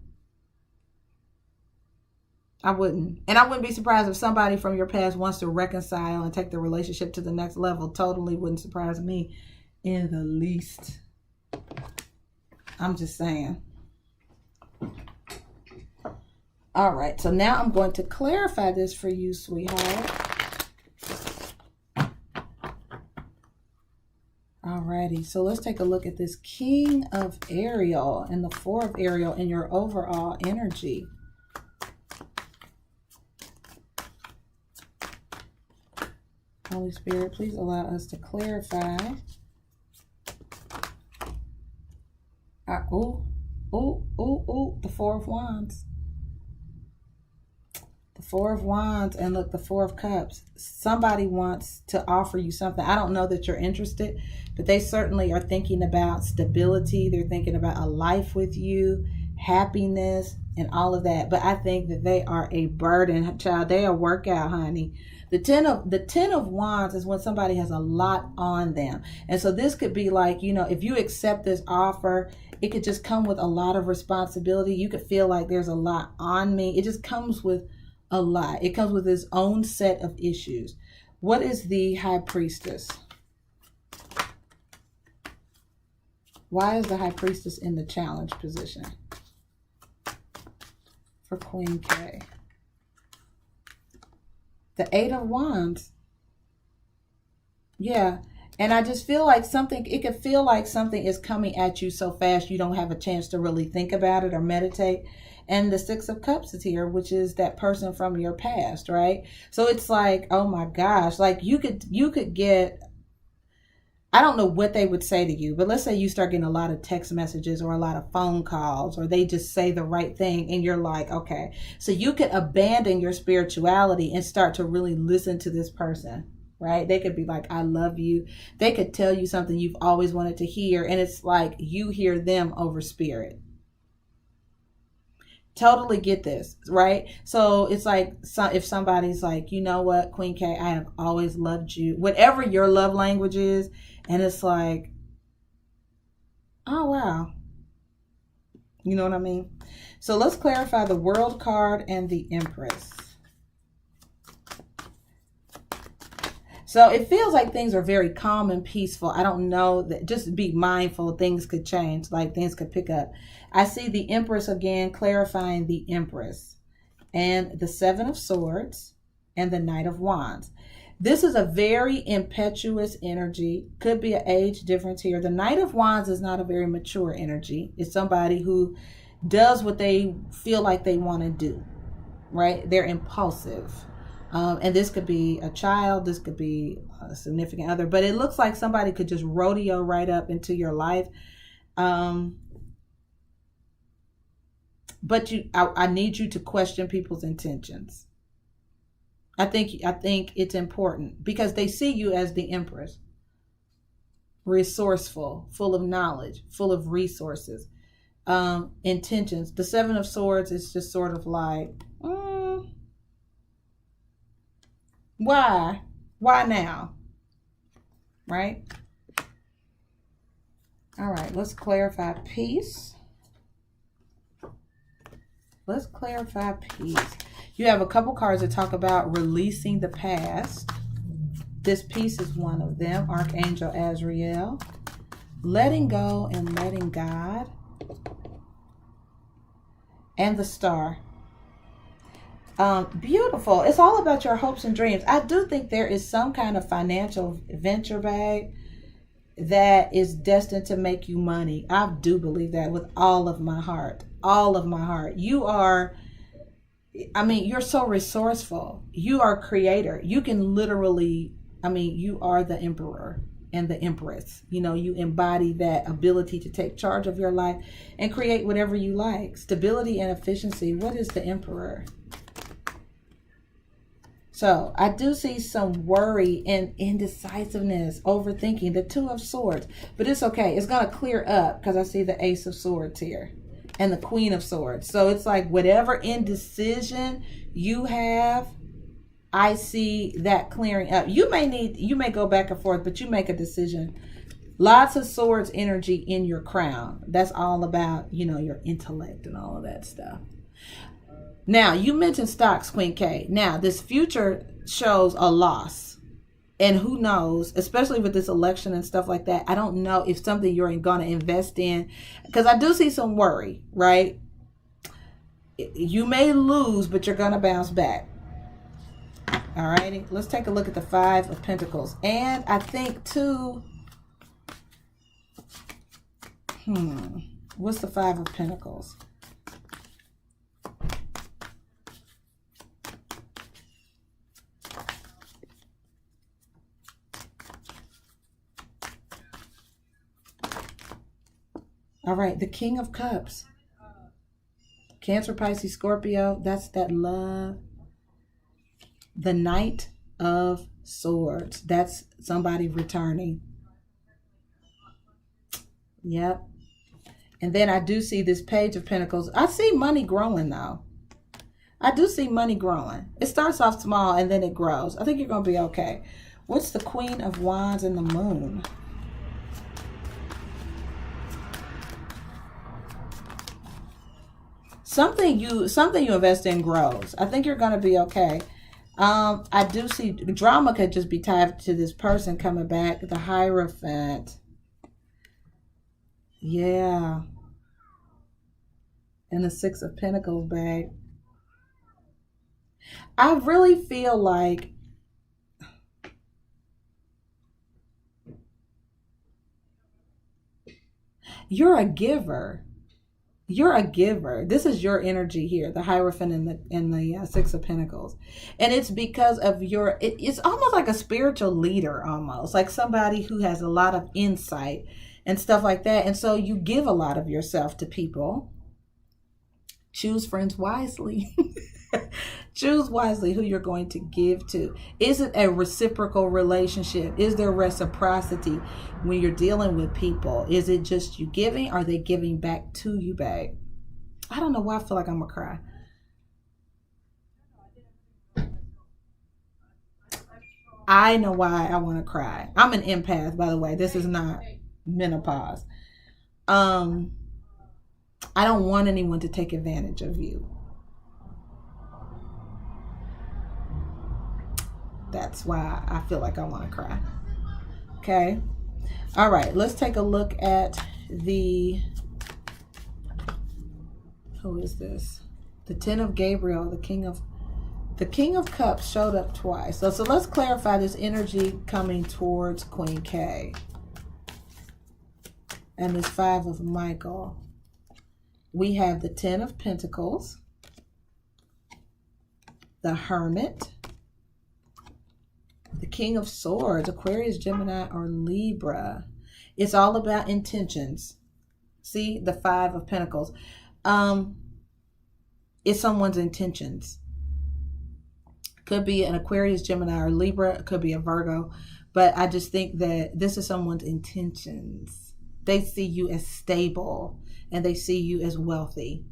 A: I wouldn't. And I wouldn't be surprised if somebody from your past wants to reconcile and take the relationship to the next level. Totally wouldn't surprise me in the least. I'm just saying. All right. So now I'm going to clarify this for you, sweetheart. Alrighty, so let's take a look at this King of Ariel and the 4 of Ariel in your overall energy. Holy Spirit, please allow us to clarify. The 4 of Wands. The 4 of Wands, and look, the 4 of Cups. Somebody wants to offer you something. I don't know that you're interested, but they certainly are thinking about stability. They're thinking about a life with you, happiness, and all of that. But I think that they are a burden, child. They are workout, honey. The 10 of Wands is when somebody has a lot on them. And so this could be like, you know, if you accept this offer, it could just come with a lot of responsibility. You could feel like there's a lot on me. It just comes with a lot. It comes with its own set of issues. What is the High Priestess? Why is the High Priestess in the challenge position for Queen K? The 8 of Wands. Yeah. And I just feel like it could feel like something is coming at you so fast you don't have a chance to really think about it or meditate. And the 6 of Cups is here, which is that person from your past, right? So it's like, oh my gosh, like you could get, I don't know what they would say to you, but let's say you start getting a lot of text messages or a lot of phone calls, or they just say the right thing and you're like, okay. So you could abandon your spirituality and start to really listen to this person, right? They could be like, I love you. They could tell you something you've always wanted to hear, and it's like you hear them over spirit. Totally get this, right? So it's like, if somebody's like, you know what, Queen K, I have always loved you, whatever your love language is, and it's like, oh wow, you know what I mean? So let's clarify the World card and the Empress. So it feels like things are very calm and peaceful. I don't know, that just be mindful, things could change, like things could pick up. I see the Empress again, clarifying the Empress, and the 7 of Swords and the Knight of Wands. This is a very impetuous energy. Could be an age difference here. The Knight of Wands is not a very mature energy. It's somebody who does what they feel like they want to do, right? They're impulsive. And this could be a child, this could be a significant other, but it looks like somebody could just rodeo right up into your life. But I need you to question people's intentions. I think it's important because they see you as the Empress. Resourceful, full of knowledge, full of resources, intentions. The 7 of Swords is just sort of like, why now, right? All right, let's clarify peace. Let's clarify peace. You have a couple cards that talk about releasing the past. This peace is one of them. Archangel Azrael. Letting go and letting God. And the Star. Beautiful. It's all about your hopes and dreams. I do think there is some kind of financial venture bag that is destined to make you money. I do believe that with all of my heart. All of my heart. You are, I mean, you're so resourceful. You are a creator. You can literally, I mean, you are the emperor and the empress. You know, you embody that ability to take charge of your life and create whatever you like. Stability and efficiency. What is the emperor? So I do see some worry and indecisiveness, overthinking, the 2 of Swords, but it's okay. It's going to clear up because I see the Ace of Swords here and the Queen of Swords. So it's like whatever indecision you have, I see that clearing up. You may go back and forth, but you make a decision. Lots of swords energy in your crown. That's all about, your intellect and all of that stuff. Now, you mentioned stocks, Queen K. Now, this future shows a loss. And who knows, especially with this election and stuff like that, I don't know if something you're going to invest in. Because I do see some worry, right? You may lose, but you're going to bounce back. All righty. Let's take a look at the Five of Pentacles. And I think, too... What's the Five of Pentacles? All right, the King of Cups. Cancer, Pisces, Scorpio. That's that love. The Knight of Swords. That's somebody returning. Yep. And then I do see this Page of Pentacles. I see money growing, though. I do see money growing. It starts off small and then it grows. I think you're going to be okay. What's the Queen of Wands and the Moon? Something you invest in grows. I think you're going to be okay. I do see drama could just be tied to this person coming back. The Hierophant. Yeah. And the Six of Pentacles back. I really feel like you're a giver. You're a giver. This is your energy here, the Hierophant and the Six of Pentacles. And it's because of it's almost like a spiritual leader, almost like somebody who has a lot of insight and stuff like that. And so you give a lot of yourself to people. Choose friends wisely. Choose wisely who you're going to give to. Is it a reciprocal relationship? Is there reciprocity when you're dealing with people? Is it just you giving? Or are they giving back to you back? I don't know why I feel like I'm going to cry. I know why I want to cry. I'm an empath, by the way. This is not menopause. I don't want anyone to take advantage of you. That's why I feel like I want to cry. Okay. All right. Let's take a look at who is this? The Ten of Gabriel, the King of Cups showed up twice. So let's clarify this energy coming towards Queen K. And this Five of Michael. We have the Ten of Pentacles, the Hermit, the King of Swords, Aquarius, Gemini, or Libra. It's all about intentions. See, the Five of Pentacles. It's someone's intentions. Could be an Aquarius, Gemini, or Libra. It could be a Virgo. But I just think that this is someone's intentions. They see you as stable and they see you as wealthy.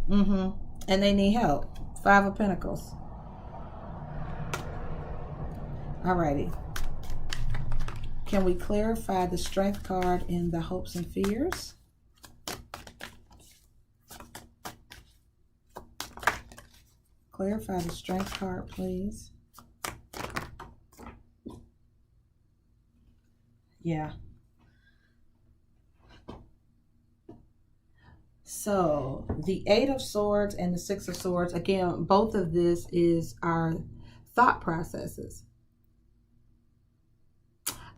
A: And they need help. Five of Pentacles. Alrighty. Can we clarify the Strength card in the Hopes and Fears? Clarify the Strength card, please. Yeah. So the Eight of Swords and the Six of Swords, again, both of this is our thought processes.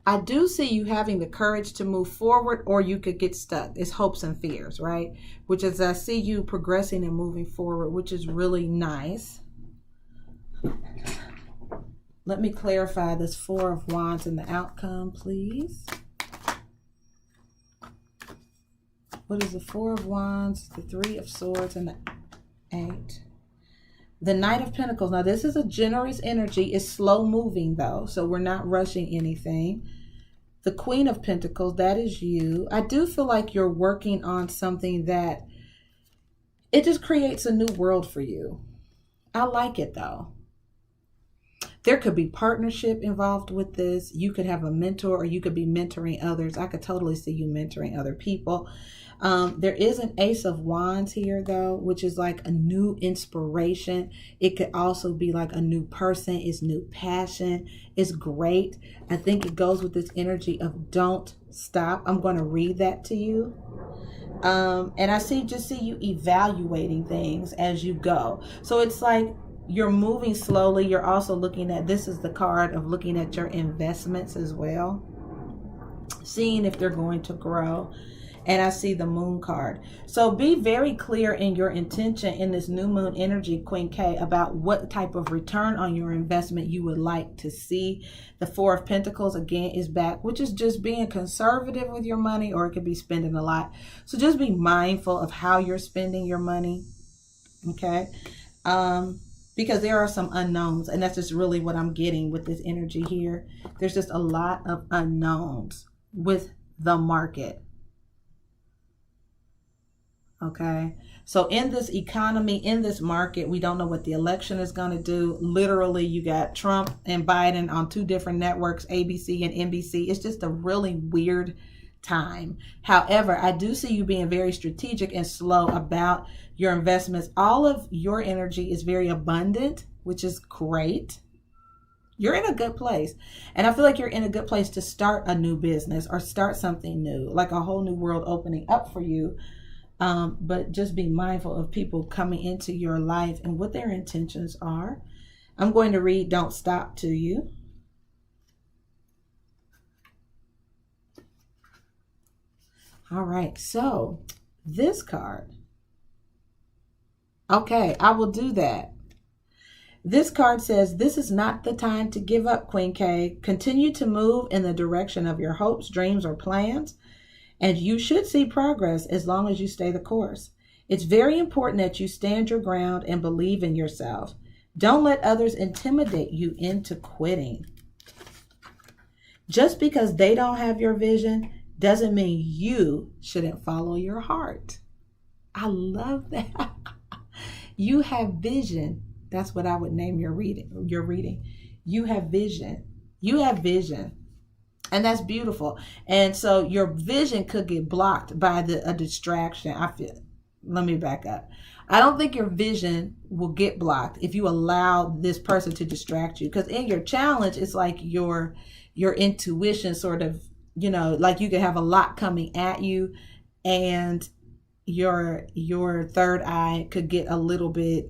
A: I do see you having the courage to move forward, or you could get stuck. It's hopes and fears, right? Which is, I see you progressing and moving forward, which is really nice. Let me clarify this Four of Wands and the outcome, please. What is the Four of Wands, the Three of Swords, and the Eight? The Knight of Pentacles. Now, this is a generous energy. It's slow moving, though, so we're not rushing anything. The Queen of Pentacles, that is you. I do feel like you're working on something that it just creates a new world for you. I like it though. There could be partnership involved with this. You could have a mentor or you could be mentoring others. I could totally see you mentoring other people. There is an Ace of Wands here though, which is like a new inspiration. It could also be like a new person. It's new passion. It's great. I think it goes with this energy of don't stop. I'm going to read that to you. And I see you evaluating things as you go. So it's like you're moving slowly. You're also looking at, this is the card of looking at your investments as well, seeing if they're going to grow. And I see the Moon card. So be very clear in your intention in this new moon energy, Queen K, about what type of return on your investment you would like to see. The Four of Pentacles again is back, which is just being conservative with your money, or it could be spending a lot. So just be mindful of how you're spending your money. Okay. Because there are some unknowns, and that's just really what I'm getting with this energy here. There's just a lot of unknowns with the market. Okay, so in this economy, in this market, we don't know what the election is going to do. Literally, you got Trump and Biden on two different networks, ABC and NBC. It's just a really weird time. However, I do see you being very strategic and slow about your investments. All of your energy is very abundant, which is great. You're in a good place. And I feel like you're in a good place to start a new business or start something new, like a whole new world opening up for you. But just be mindful of people coming into your life and what their intentions are. I'm going to read Don't Stop to you. All right, so this card. Okay, I will do that. This card says, this is not the time to give up, Queen K. Continue to move in the direction of your hopes, dreams, or plans. And you should see progress as long as you stay the course. It's very important that you stand your ground and believe in yourself. Don't let others intimidate you into quitting. Just because they don't have your vision doesn't mean you shouldn't follow your heart. I love that. You have vision. That's what I would name your reading. You have vision. You have vision. And that's beautiful. And so your vision could get blocked by a distraction. Let me back up. I don't think your vision will get blocked if you allow this person to distract you. Because in your challenge, it's like your intuition sort of, like you could have a lot coming at you, and your third eye could get a little bit,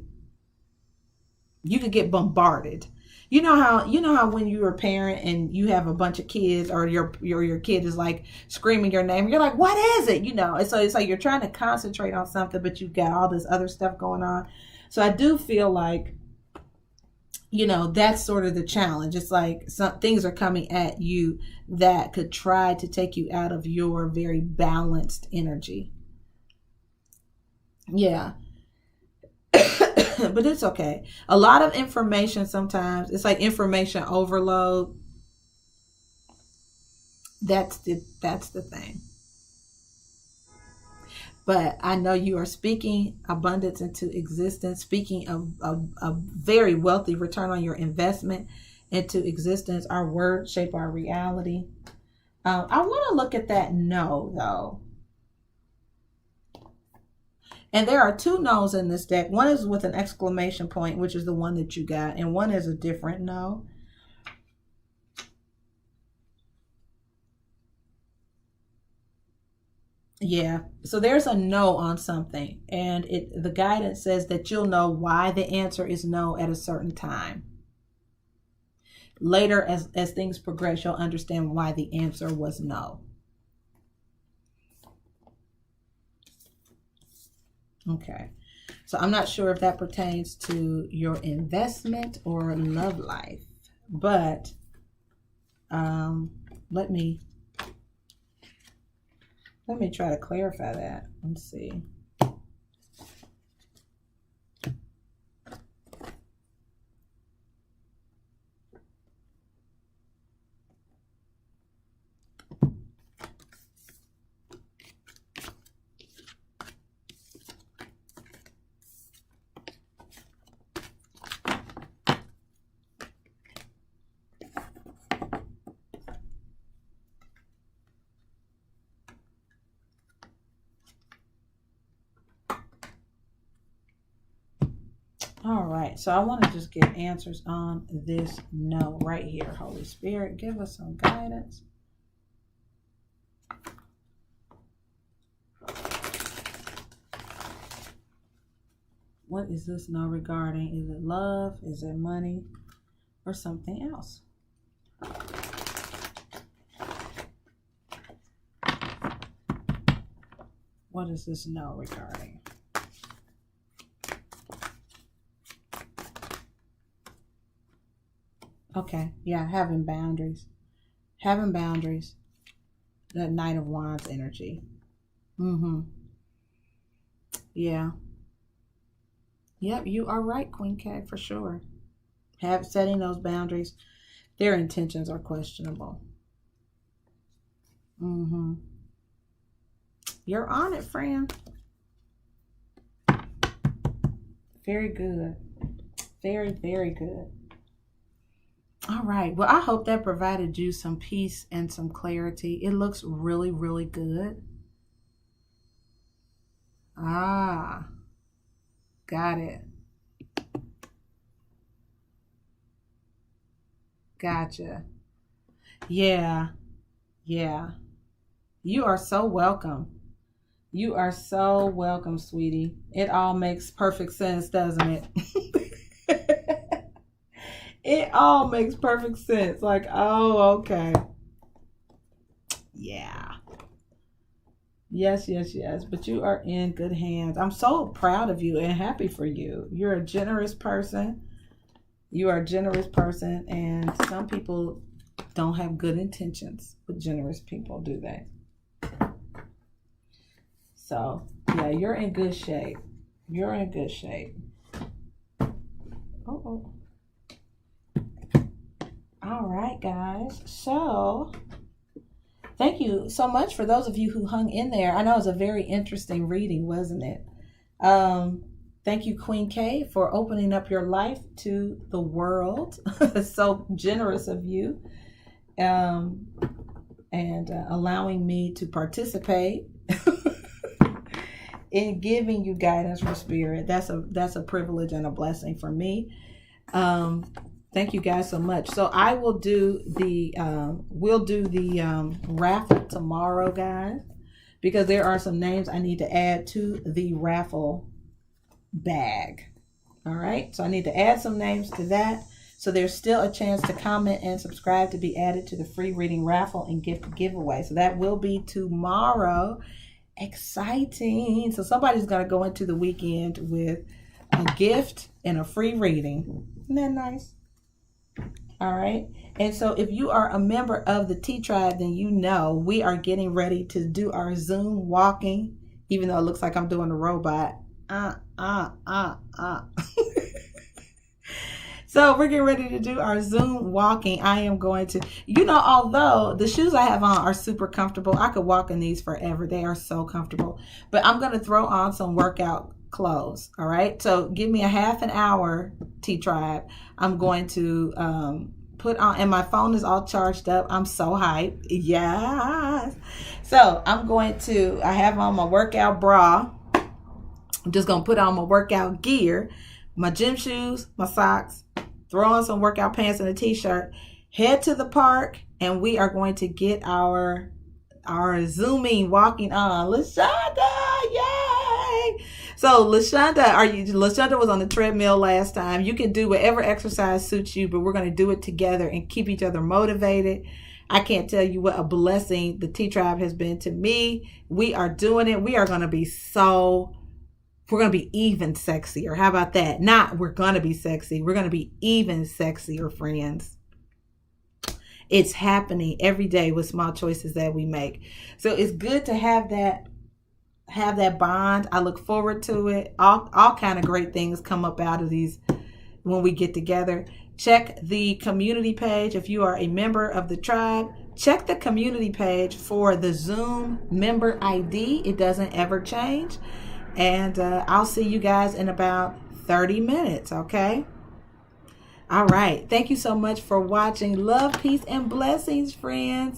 A: you could get bombarded. You know how when you're a parent and you have a bunch of kids, or your kid is like screaming your name, you're like, what is it? And so it's like you're trying to concentrate on something, but you've got all this other stuff going on. So I do feel like, that's sort of the challenge. It's like some things are coming at you that could try to take you out of your very balanced energy. Yeah. But it's okay. A lot of information sometimes, it's like information overload. That's the thing. But I know you are speaking abundance into existence, speaking of a very wealthy return on your investment into existence. Our words shape our reality. I want to look at that no, though. And there are two no's in this deck. One is with an exclamation point, which is the one that you got, and one is a different no. Yeah, so there's a no on something, and the guidance says that you'll know why the answer is no at a certain time. Later, as things progress, you'll understand why the answer was no. Okay, so I'm not sure if that pertains to your investment or love life, but let me try to clarify that. Let's see. All right, so I want to just get answers on this no right here. Holy Spirit, give us some guidance. What is this no regarding? Is it love? Is it money? Or something else? What is this no regarding? Okay, yeah, having boundaries. Having boundaries. That Knight of Wands energy. Yeah. Yep, you are right, Queen K, for sure. Setting those boundaries. Their intentions are questionable. You're on it, friend. Very good. Very, very good. All right. Well, I hope that provided you some peace and some clarity. It looks really, really good. Ah, got it. Gotcha. Yeah. Yeah. You are so welcome. You are so welcome, sweetie. It all makes perfect sense, doesn't it? It all makes perfect sense. Like, oh, okay. Yeah. Yes, yes, yes. But you are in good hands. I'm so proud of you and happy for you. You're a generous person. You are a generous person. And some people don't have good intentions with generous people, do they? So, yeah, you're in good shape. You're in good shape. Uh-oh. All right, guys. So, thank you so much for those of you who hung in there. I know it was a very interesting reading, wasn't it? Thank you, Queen K, for opening up your life to the world. So generous of you. And allowing me to participate in giving you guidance from spirit. That's a privilege and a blessing for me. Thank you guys so much. So I will do the we'll do the raffle tomorrow, guys, because there are some names I need to add to the raffle bag. All right, so I need to add some names to that. So there's still a chance to comment and subscribe to be added to the free reading raffle and gift giveaway. So that will be tomorrow. Exciting. So somebody's going to go into the weekend with a gift and a free reading. Isn't that nice? All right. And so if you are a member of the T Tribe, then you know we are getting ready to do our Zoom walking, even though it looks like I'm doing a robot. So we're getting ready to do our Zoom walking. I am going to, although the shoes I have on are super comfortable, I could walk in these forever. They are so comfortable. But I'm going to throw on some workout clothes. All right. So give me a half an hour, T Tribe. I'm going to put on, and my phone is all charged up. I'm so hyped. Yes. So I have on my workout bra. I'm just going to put on my workout gear, my gym shoes, my socks, throw on some workout pants and a t-shirt, head to the park, and we are going to get our Zooming walking on. LaShonda, yay! So LaShonda was on the treadmill last time. You can do whatever exercise suits you, but we're going to do it together and keep each other motivated. I can't tell you what a blessing the T-Tribe has been to me. We are doing it. We're going to be even sexier. How about that? Not we're going to be sexy. We're going to be even sexier, friends. It's happening every day with small choices that we make. So it's good to have that bond. I look forward to it. All kind of great things come up out of these when we get together. Check the community page. If you are a member of the tribe, check the community page for the Zoom member ID. It doesn't ever change. And I'll see you guys in about 30 minutes, okay? All right. Thank you so much for watching. Love, peace, and blessings, friends.